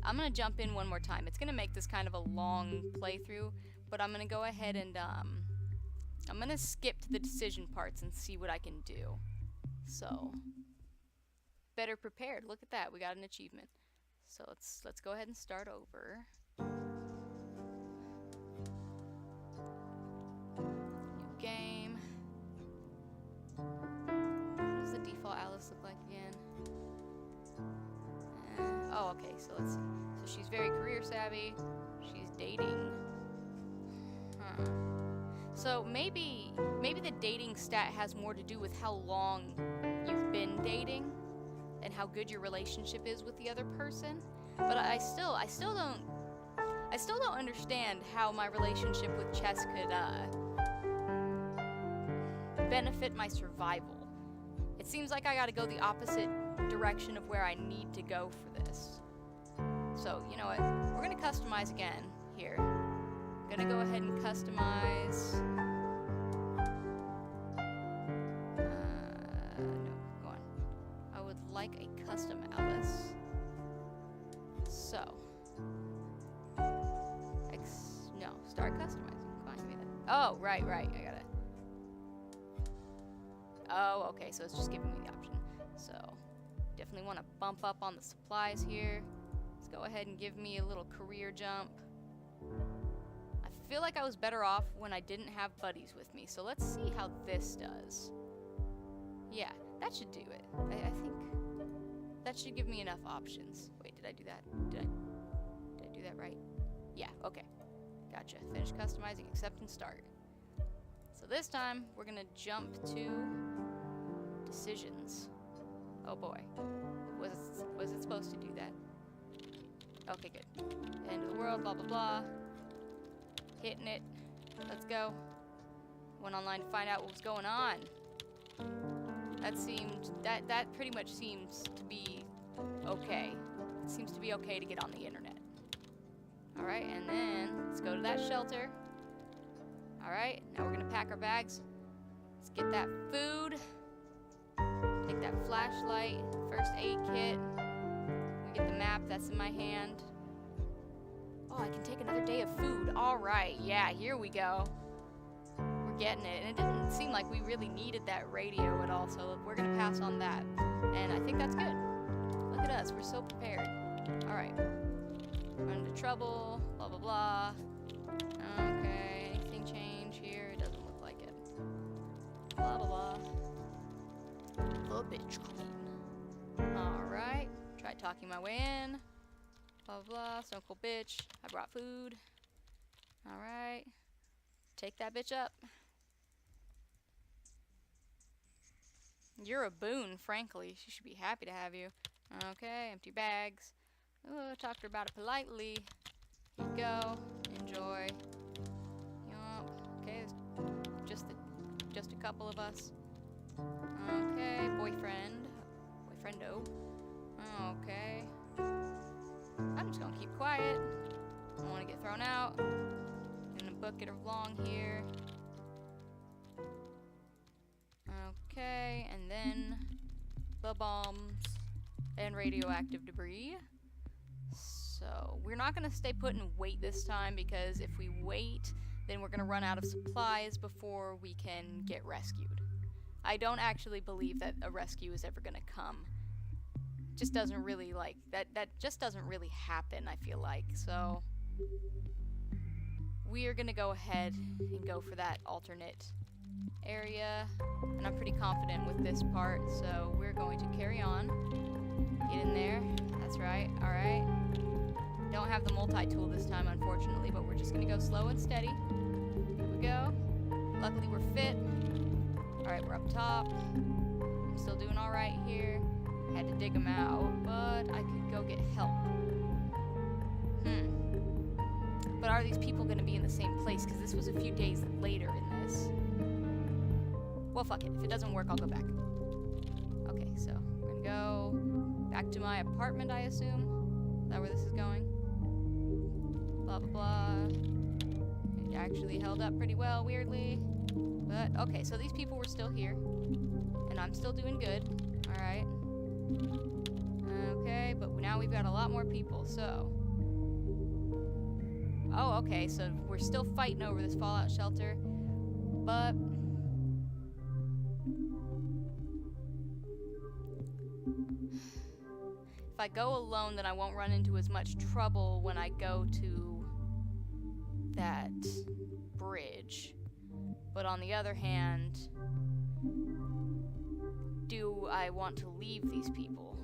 I'm gonna jump in one more time. It's gonna make this kind of a long playthrough, but I'm gonna go ahead and I'm gonna skip to the decision parts and see what I can do. So, better prepared. Look at that. We got an achievement. So let's go ahead and start over. New game. What does the default Alice look like again? Oh, okay. So let's see. So she's very career savvy. She's dating. Huh. So maybe the dating stat has more to do with how long you've been dating and how good your relationship is with the other person. But I still don't understand how my relationship with chess could benefit my survival. It seems like I gotta go the opposite direction of where I need to go for this. So, you know what? We're gonna customize again here. I'm gonna go ahead and customize. No, go on. I would like a custom Alice. So. No, start customizing. Come on, give me that. Oh, right, I got it. Oh, okay, so it's just giving me the option. So, definitely want to bump up on the supplies here. Let's go ahead and give me a little career jump. I feel like I was better off when I didn't have buddies with me, so let's see how this does. Yeah, that should do it. I think that should give me enough options. Wait, did I do that? Did I do that right? Yeah, okay. Gotcha. Finish customizing, accept, and start. So this time, we're gonna jump to decisions. Oh boy. Was it supposed to do that? Okay, good. End of the world, blah, blah, blah. Hitting it. Let's go. Went online to find out what was going on. That pretty much seems to be okay. It seems to be okay to get on the internet. Alright, and then let's go to that shelter. Alright, now we're gonna pack our bags. Let's get that food. Take that flashlight, first aid kit. We get the map that's in my hand. Oh, I can take another day of food. Alright, yeah, here we go. We're getting it. And it didn't seem like we really needed that radio at all, so we're gonna pass on that. And I think that's good. Look at us, we're so prepared. Alright. Run into trouble, blah blah blah. Okay, anything change here? It doesn't look like it. Blah blah blah. The bitch queen. Alright. Try talking my way in. Blah blah blah. So cool bitch. I brought food. Alright. Take that bitch up. You're a boon, frankly. She should be happy to have you. Okay, empty bags. Oh, talk to her about it politely. Here you go. Enjoy. Yup. Okay, there's just a couple of us. Okay, boyfriend. Boyfriendo. Okay. I'm just gonna keep quiet. I don't want to get thrown out. Gonna book it along here. Okay, and then the bombs and radioactive debris. So we're not gonna stay put and wait this time, because if we wait, then we're gonna run out of supplies before we can get rescued. I don't actually believe that a rescue is ever gonna come. Just doesn't really that just doesn't really happen, I feel like. So we are gonna go ahead and go for that alternate area, and I'm pretty confident with this part, so we're going to carry on. Get in there. That's right. Alright. Don't have the multi-tool this time, unfortunately, but we're just gonna go slow and steady. Here we go. Luckily we're fit. Alright, we're up top. I'm still doing alright here. Had to dig them out, but I could go get help. But are these people gonna be in the same place? Because this was a few days later in this. Well, fuck it. If it doesn't work, I'll go back. Okay, so we're gonna go back to my apartment, I assume. Is that where this is going? Blah, blah, blah. It actually held up pretty well, weirdly. But, okay, so these people were still here. And I'm still doing good. Alright. Okay, but now we've got a lot more people, so... Oh, okay, so we're still fighting over this fallout shelter. But... if I go alone, then I won't run into as much trouble when I go to that bridge. But on the other hand, do I want to leave these people?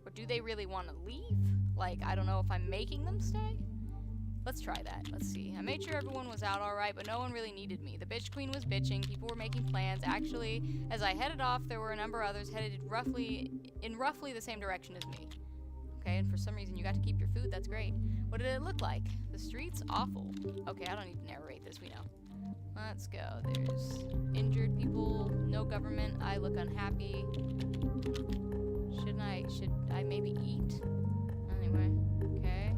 Or do they really want to leave? Like, I don't know if I'm making them stay? Let's try that. Let's see. I made sure everyone was out alright, but no one really needed me. The bitch queen was bitching. People were making plans. Actually, as I headed off, there were a number of others headed in roughly the same direction as me. Okay, and for some reason you got to keep your food. That's great. What did it look like? The streets? Awful. Okay, I don't need to narrate this. We know. Let's go. There's injured people. No government. I look unhappy. Should I maybe eat? Anyway. Okay.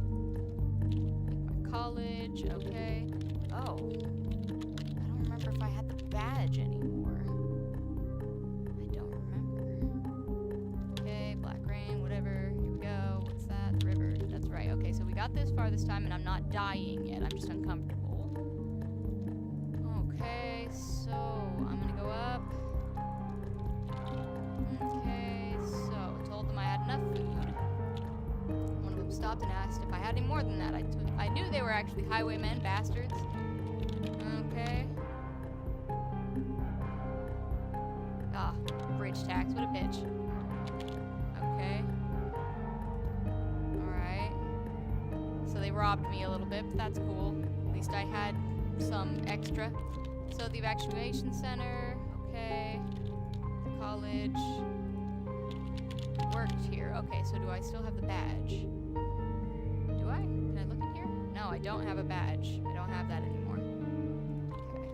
College, okay. Oh. I don't remember if I had the badge anymore. I don't remember. Okay, black rain, whatever. Here we go. What's that? The river. That's right. Okay, so we got this far this time, and I'm not dying yet. I'm just uncomfortable. Okay, so I'm gonna go up. Okay, so I told them I had enough food. One of them stopped and asked if I had any more than that. I knew they were actually highwaymen, bastards. Okay. Ah, bridge tax, what a bitch. Okay. Alright. So they robbed me a little bit, but that's cool. At least I had some extra. So the evacuation center, okay. College. Worked here. Okay, so do I still have the badge? Do I? Can I look in here? No, I don't have a badge. I don't have that anymore. Okay.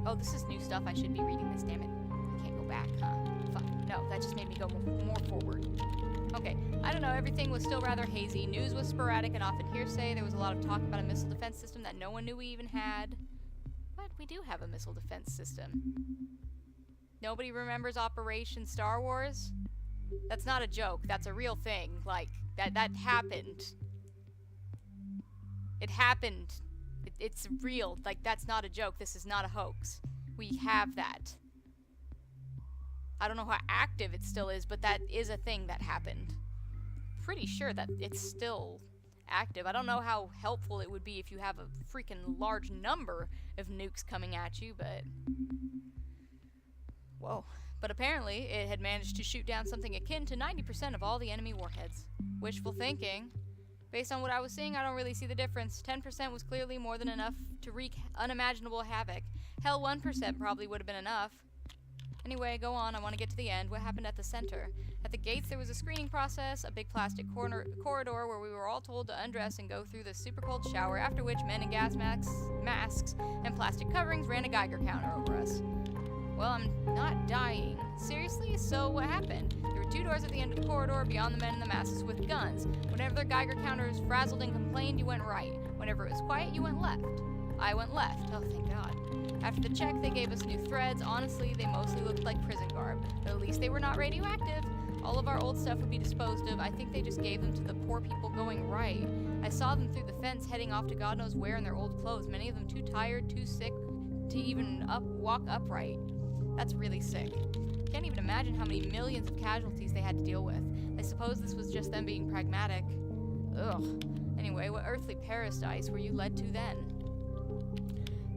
Oh, this is new stuff. I should be reading this, damn it. I can't go back, huh? Fuck. No, that just made me go more forward. Okay, I don't know, everything was still rather hazy. News was sporadic and often hearsay. There was a lot of talk about a missile defense system that no one knew we even had. But we do have a missile defense system. Nobody remembers Operation Star Wars? That's not a joke. That's a real thing. Like, that happened. It happened. It's real. Like, that's not a joke. This is not a hoax. We have that. I don't know how active it still is, but that is a thing that happened. Pretty sure that it's still active. I don't know how helpful it would be if you have a freaking large number of nukes coming at you, but... Whoa. But apparently, it had managed to shoot down something akin to 90% of all the enemy warheads. Wishful thinking. Based on what I was seeing, I don't really see the difference. 10% was clearly more than enough to wreak unimaginable havoc. Hell, 1% probably would have been enough. Anyway, go on, I want to get to the end. What happened at the center? At the gates there was a screening process, a big plastic corridor where we were all told to undress and go through the super cold shower, after which men in gas masks and plastic coverings ran a Geiger counter over us. Well, I'm not dying. Seriously? So what happened? There were 2 doors at the end of the corridor beyond the men in the masks with guns. Whenever their Geiger counters frazzled and complained, you went right. Whenever it was quiet, you went left. I went left. Oh, thank God. After the check, they gave us new threads. Honestly, they mostly looked like prison garb. But at least they were not radioactive. All of our old stuff would be disposed of. I think they just gave them to the poor people going right. I saw them through the fence heading off to God knows where in their old clothes. Many of them too tired, too sick to even walk upright. That's really sick. Can't even imagine how many millions of casualties they had to deal with. I suppose this was just them being pragmatic. Ugh. Anyway, what earthly paradise were you led to then?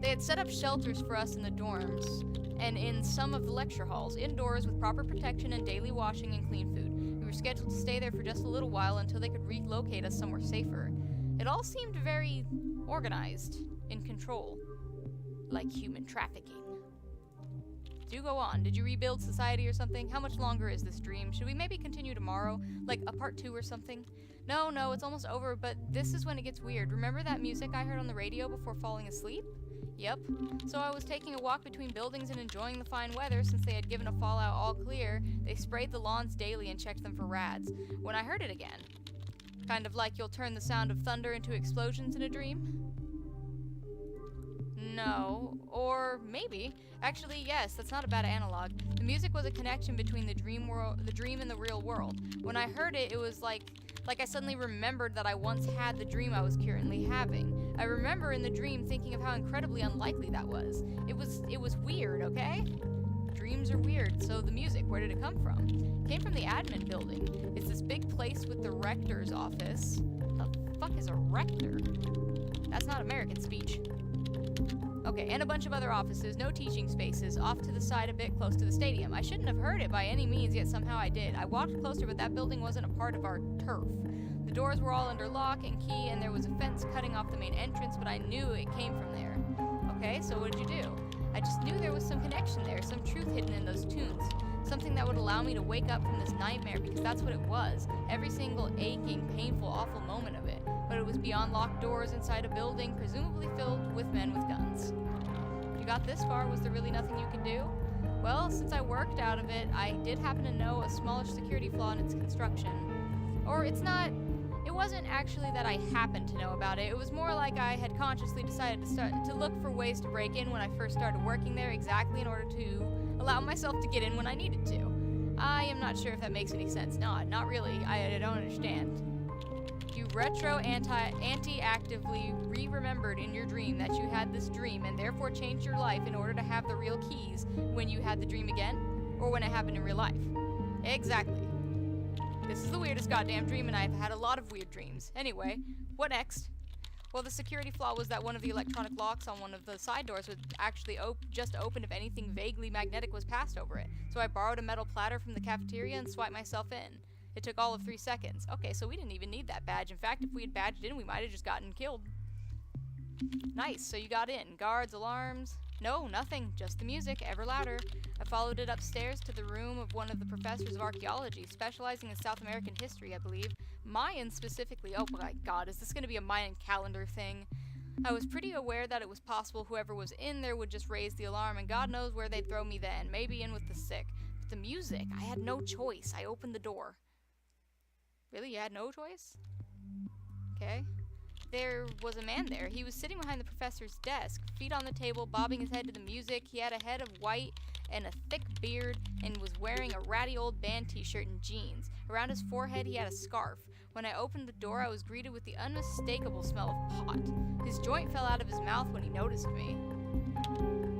They had set up shelters for us in the dorms and in some of the lecture halls, indoors with proper protection and daily washing and clean food. We were scheduled to stay there for just a little while until they could relocate us somewhere safer. It all seemed very organized, in control, like human trafficking. Do go on. Did you rebuild society or something? How much longer is this dream? Should we maybe continue tomorrow? Like a part 2 or something? No, it's almost over, but this is when it gets weird. Remember that music I heard on the radio before falling asleep? Yep. So I was taking a walk between buildings and enjoying the fine weather. Since they had given a fallout all clear, they sprayed the lawns daily and checked them for rads. When I heard it again. Kind of like you'll turn the sound of thunder into explosions in a dream? No. Or maybe. Actually, yes, that's not a bad analog. The music was a connection between the dream and the real world. When I heard it, it was like I suddenly remembered that I once had the dream I was currently having. I remember in the dream thinking of how incredibly unlikely that was. It was weird, okay? Dreams are weird, so the music, where did it come from? It came from the admin building. It's this big place with the rector's office. The fuck is a rector? That's not American speech. Okay, and a bunch of other offices, no teaching spaces, off to the side a bit close to the stadium. I shouldn't have heard it by any means, yet somehow I did. I walked closer, but that building wasn't a part of our turf. The doors were all under lock and key, and there was a fence cutting off the main entrance, but I knew it came from there. Okay, so what did you do? I just knew there was some connection there, some truth hidden in those tunes. Something that would allow me to wake up from this nightmare, because that's what it was. Every single aching, painful, awful moment of it. But it was beyond locked doors inside a building, presumably filled with men with guns. You got this far, was there really nothing you could do? Well, since I worked out of it, I did happen to know a smallish security flaw in its construction. Or it wasn't actually that I happened to know about it. It was more like I had consciously decided to look for ways to break in when I first started working there, exactly in order to allow myself to get in when I needed to. I am not sure if that makes any sense. Not really. I don't understand. You anti-actively re-remembered in your dream that you had this dream and therefore changed your life in order to have the real keys when you had the dream again? Or when it happened in real life? Exactly. This is the weirdest goddamn dream, and I've had a lot of weird dreams. Anyway, what next? Well, the security flaw was that one of the electronic locks on one of the side doors would actually just open if anything vaguely magnetic was passed over it. So I borrowed a metal platter from the cafeteria and swiped myself in. It took all of 3 seconds. Okay, so we didn't even need that badge. In fact, if we had badged in, we might have just gotten killed. Nice, so you got in. Guards, alarms? No, nothing. Just the music, ever louder. I followed it upstairs to the room of one of the professors of archaeology, specializing in South American history, I believe. Mayan specifically. Oh my god, is this going to be a Mayan calendar thing? I was pretty aware that it was possible whoever was in there would just raise the alarm, and God knows where they'd throw me then. Maybe in with the sick. But the music, I had no choice. I opened the door. Really? You had no choice? Okay. There was a man there. He was sitting behind the professor's desk, feet on the table, bobbing his head to the music. He had a head of white and a thick beard and was wearing a ratty old band t-shirt and jeans. Around his forehead he had a scarf. When I opened the door, I was greeted with the unmistakable smell of pot. His joint fell out of his mouth when he noticed me.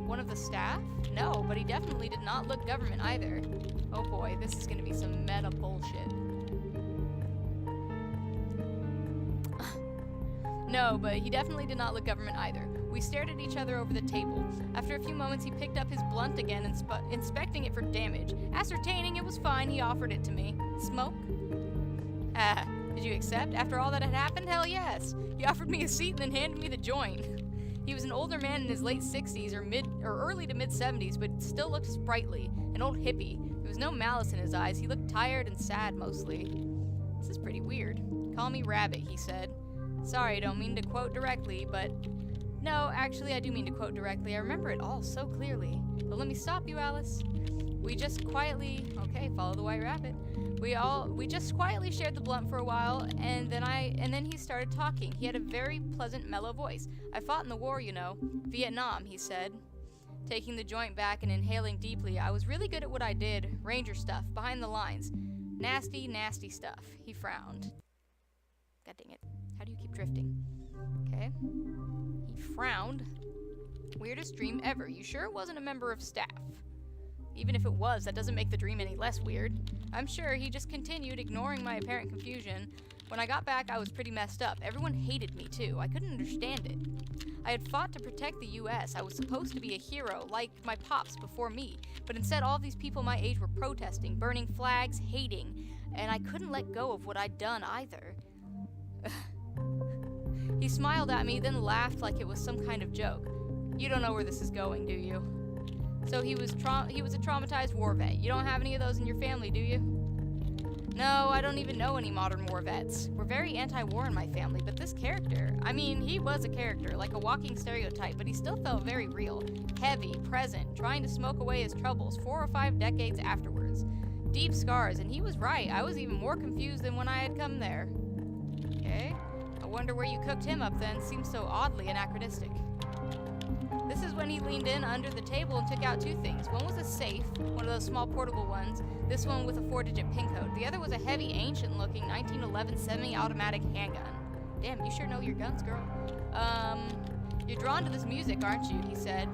One of the staff? No, but he definitely did not look government either. Oh boy, this is gonna be some meta bullshit. No, but he definitely did not look government either. We stared at each other over the table. After a few moments, he picked up his blunt again, inspecting it for damage. Ascertaining it was fine, he offered it to me. Smoke? Ah, did you accept? After all that had happened? Hell yes. He offered me a seat and then handed me the joint. He was an older man in his late 60s or early to mid 70s, but still looked sprightly, an old hippie. There was no malice in his eyes. He looked tired and sad mostly. This is pretty weird. Call me Rabbit, he said. Sorry, I don't mean to quote directly, but... No, actually, I do mean to quote directly. I remember it all so clearly. But let me stop you, Alice. We just quietly... Okay, follow the white rabbit. We just quietly shared the blunt for a while, and then he started talking. He had a very pleasant, mellow voice. I fought in the war, you know. Vietnam, he said. Taking the joint back and inhaling deeply, I was really good at what I did. Ranger stuff, behind the lines. Nasty, nasty stuff. He frowned. God dang it. How do you keep drifting? Okay. He frowned. Weirdest dream ever. You sure it wasn't a member of staff? Even if it was, that doesn't make the dream any less weird. I'm sure he just continued, ignoring my apparent confusion. When I got back, I was pretty messed up. Everyone hated me, too. I couldn't understand it. I had fought to protect the U.S. I was supposed to be a hero, like my pops before me. But instead, all these people my age were protesting, burning flags, hating. And I couldn't let go of what I'd done, either. He smiled at me, then laughed like it was some kind of joke. You don't know where this is going, do you? So he was a traumatized war vet. You don't have any of those in your family, do you? No, I don't even know any modern war vets. We're very anti-war in my family, but this character, I mean, he was a character, like a walking stereotype, but he still felt very real. Heavy, present, trying to smoke away his troubles 4 or 5 decades afterwards. Deep scars, and he was right. I was even more confused than when I had come there. Okay. I wonder where you cooked him up then. Seems so oddly anachronistic. This is when he leaned in under the table and took out 2 things. One was a safe, one of those small portable ones, this one with a 4-digit pin code. The other was a heavy, ancient-looking 1911 semi-automatic handgun. Damn, you sure know your guns, girl. You're drawn to this music, aren't you? He said.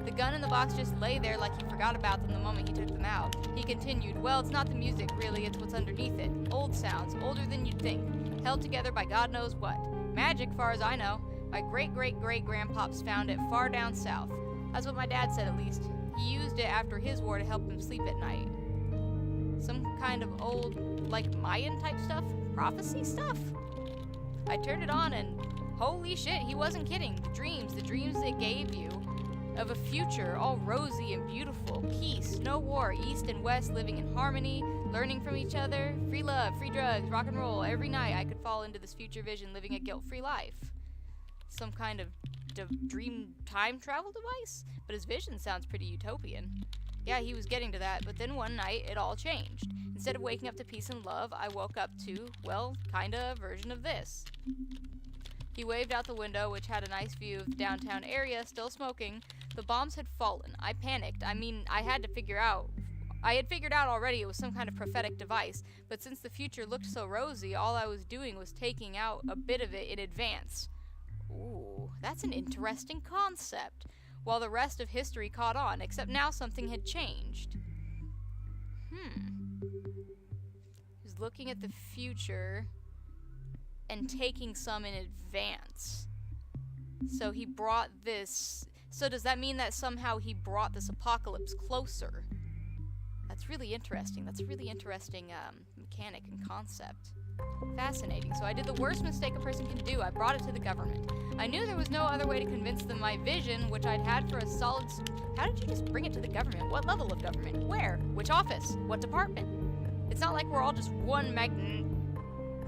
The gun and the box just lay there like he forgot about them the moment he took them out. He continued, well, it's not the music, really, it's what's underneath it. Old sounds, older than you'd think. Held together by God knows what. Magic, far as I know. My great-great-great-grandpops found it far down south. That's what my dad said, at least. He used it after his war to help him sleep at night. Some kind of old, like, Mayan-type stuff? Prophecy stuff? I turned it on and, holy shit, he wasn't kidding. The dreams it gave you of a future all rosy and beautiful. Peace, no war, east and west living in harmony, learning from each other, free love, free drugs, rock and roll. Every night I could fall into this future vision living a guilt-free life. Some kind of dream time travel device? But his vision sounds pretty utopian. Yeah, he was getting to that, but then one night it all changed. Instead of waking up to peace and love, I woke up to, well, kinda a version of this. He waved out the window, which had a nice view of the downtown area, still smoking. The bombs had fallen. I panicked. I mean, I had figured out already it was some kind of prophetic device, but since the future looked so rosy, all I was doing was taking out a bit of it in advance. Ooh, that's an interesting concept. While the rest of history caught on, except now something had changed. He's looking at the future and taking some in advance. So he brought this... So does that mean that somehow he brought this apocalypse closer? That's really interesting. That's a really interesting mechanic and concept. Fascinating. So I did the worst mistake a person can do. I brought it to the government. I knew there was no other way to convince them my vision, which I'd had for a solid... How did you just bring it to the government? What level of government? Where? Which office? What department? It's not like we're all just one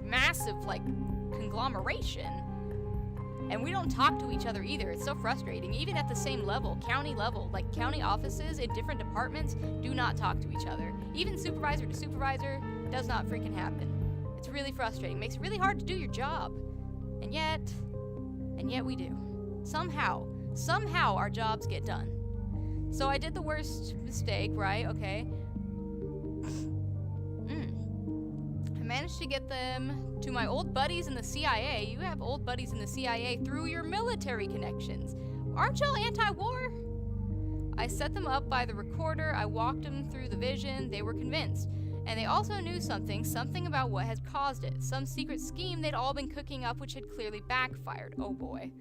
massive, like, conglomeration. And we don't talk to each other either. It's so frustrating. Even at the same level, county level, like county offices in different departments do not talk to each other. Even supervisor to supervisor does not freaking happen. It's really frustrating. Makes it really hard to do your job. And yet we do. Somehow our jobs get done. So I did the worst mistake, right? Okay. I managed to get them to my old buddies in the CIA. You have old buddies in the CIA through your military connections. Aren't y'all anti-war? I set them up by the recorder. I walked them through the vision. They were convinced. And they also knew something about what had caused it. Some secret scheme they'd all been cooking up which had clearly backfired. Oh boy.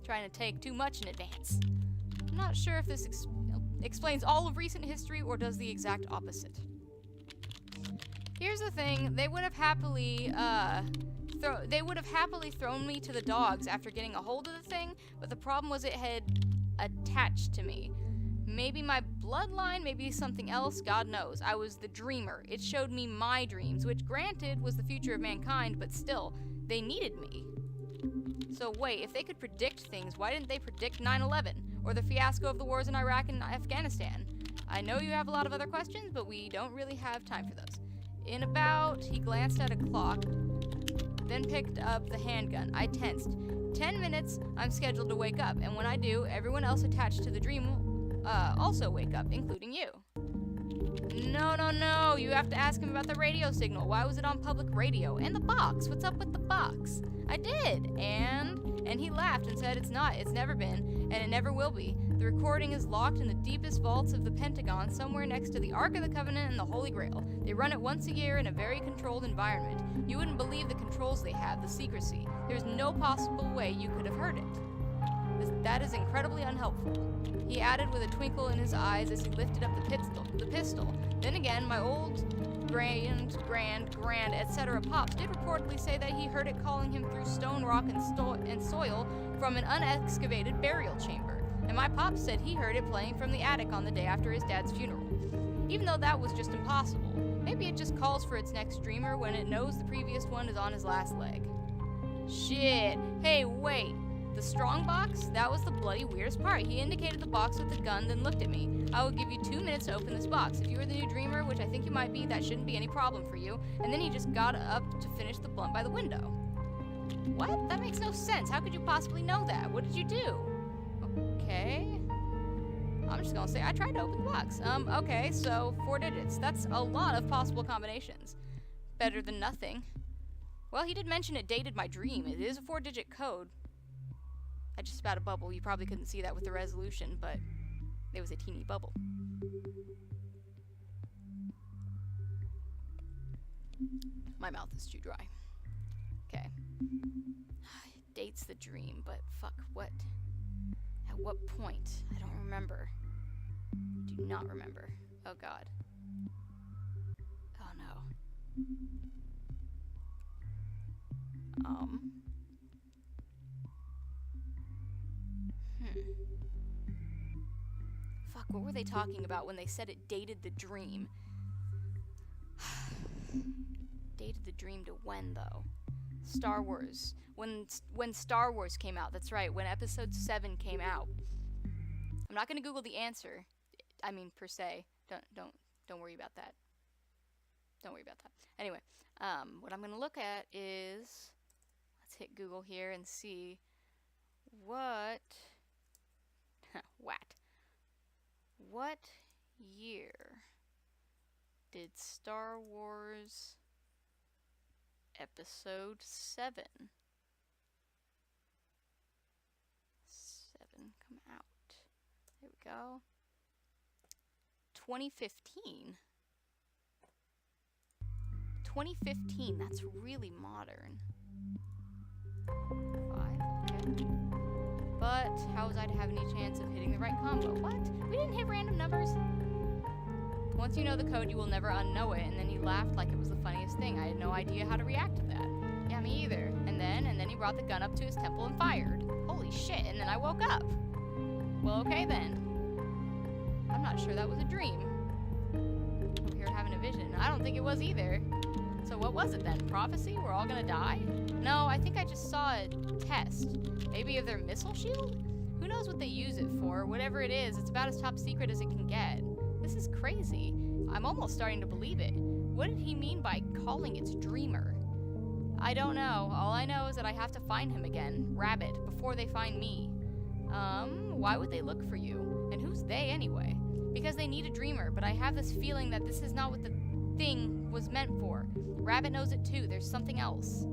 Trying to take too much in advance. I'm not sure if this explains all of recent history or does the exact opposite. Here's the thing, they would have happily thrown me to the dogs after getting a hold of the thing, but the problem was it had attached to me. Maybe my bloodline, maybe something else, God knows. I was the dreamer. It showed me my dreams, which granted was the future of mankind, but still, they needed me. So wait, if they could predict things, why didn't they predict 9/11? Or the fiasco of the wars in Iraq and Afghanistan? I know you have a lot of other questions, but we don't really have time for those. He glanced at a clock, then picked up the handgun. I tensed. 10 minutes, I'm scheduled to wake up, and when I do, everyone else attached to the dream will also wake up, including you. No, you have to ask him about the radio signal. Why was it on public radio? And the box, what's up with the box? I did, and he laughed and said it's not, it's never been, and it never will be. The recording is locked in the deepest vaults of the Pentagon, somewhere next to the Ark of the Covenant and the Holy Grail. They run it once a year in a very controlled environment. You wouldn't believe the controls they have, the secrecy. There's no possible way you could have heard it. That is incredibly unhelpful. He added with a twinkle in his eyes as he lifted up the pistol. Then again, my old grand, etc. pops did reportedly say that he heard it calling him through stone, rock, and soil from an unexcavated burial chamber. And my pop said he heard it playing from the attic on the day after his dad's funeral. Even though that was just impossible. Maybe it just calls for its next dreamer when it knows the previous one is on his last leg. Shit. Hey, wait. The strong box? That was the bloody weirdest part. He indicated the box with the gun, then looked at me. I will give you 2 minutes to open this box. If you are the new dreamer, which I think you might be, that shouldn't be any problem for you. And then he just got up to finish the blunt by the window. What? That makes no sense. How could you possibly know that? What did you do? Okay. I'm just gonna say I tried to open the box. Okay, so 4 digits. That's a lot of possible combinations. Better than nothing. Well, he did mention it dated my dream. It is a 4-digit code. I just spat a bubble. You probably couldn't see that with the resolution, but it was a teeny bubble. My mouth is too dry. Okay. It dates the dream, but fuck, what? At what point? I don't remember. Do not remember. Oh god. Oh no. Fuck, what were they talking about when they said it dated the dream? Dated the dream to when, though? Star Wars. When Star Wars came out, that's right, when Episode 7 came out. I'm not gonna Google the answer. I mean, per se. Don't worry about that. Don't worry about that. Anyway, what I'm gonna look at is, let's hit Google here and see what what year did Star Wars Episode 7 come out? There we go. 2015. 2015, that's really modern. 5, okay. But how was I to have any chance of hitting the right combo? What? We didn't hit random numbers? Once you know the code, you will never unknow it. And then he laughed like it was the funniest thing. I had no idea how to react to that. Yeah, me either. And then he brought the gun up to his temple and fired. Holy shit, and then I woke up. Well, okay then. I'm not sure that was a dream. Over here having a vision. I don't think it was either. So what was it then? Prophecy? We're all gonna die? No, I think I just saw a test. Maybe of their missile shield? Who knows what they use it for? Whatever it is, it's about as top secret as it can get. This is crazy. I'm almost starting to believe it. What did he mean by calling its dreamer? I don't know. All I know is that I have to find him again, Rabbit, before they find me. Why would they look for you? And who's they anyway? Because they need a dreamer, but I have this feeling that this is not what the thing was meant for. Rabbit knows it too. There's something else.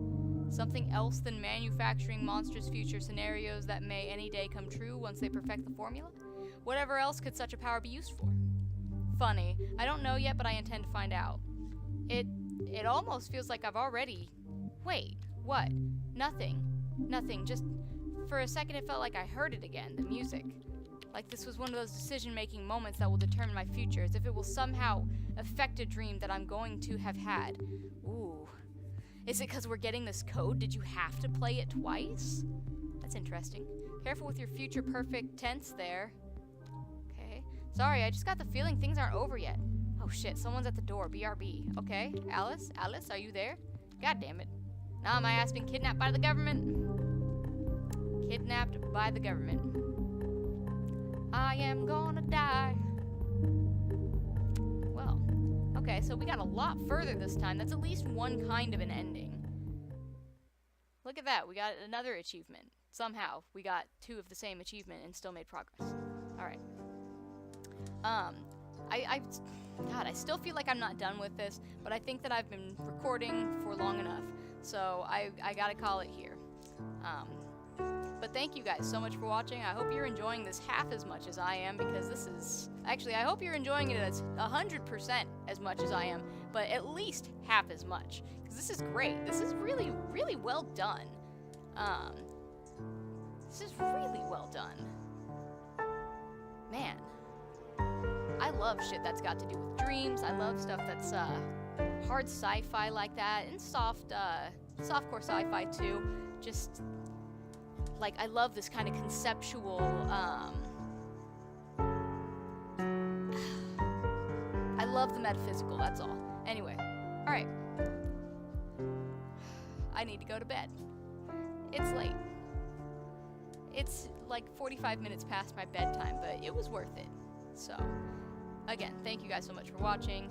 Something else than manufacturing monstrous future scenarios that may any day come true once they perfect the formula? Whatever else could such a power be used for? Funny. I don't know yet, but I intend to find out. It almost feels like I've already... Wait, what? Nothing. Nothing. Just for a second it felt like I heard it again, the music. Like this was one of those decision-making moments that will determine my future, as if it will somehow affect a dream that I'm going to have had. Ooh. Is it because we're getting this code? Did you have to play it twice? That's interesting. Careful with your future perfect tense there. Okay. Sorry, I just got the feeling things aren't over yet. Oh shit, someone's at the door. BRB. Okay. Alice? Alice, are you there? God damn it. Now my ass been kidnapped by the government. Kidnapped by the government. I am gonna die. Well, okay, so we got a lot further this time. That's at least one kind of an ending. Look at that, we got another achievement. Somehow, we got 2 of the same achievement and still made progress. Alright. God, I still feel like I'm not done with this, but I think that I've been recording for long enough. So I gotta call it here. But thank you guys so much for watching. I hope you're enjoying this half as much as I am, because this is... Actually, I hope you're enjoying it as 100% as much as I am, but at least half as much. Because this is great. This is really, really well done. This is really well done. Man. I love shit that's got to do with dreams. I love stuff that's hard sci-fi like that, and softcore sci-fi too. Just like I love this kind of conceptual. I love the metaphysical. That's all. Anyway, all right. I need to go to bed. It's late. It's like 45 minutes past my bedtime, but it was worth it. So. Again, thank you guys so much for watching.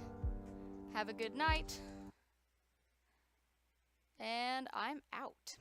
Have a good night. And I'm out.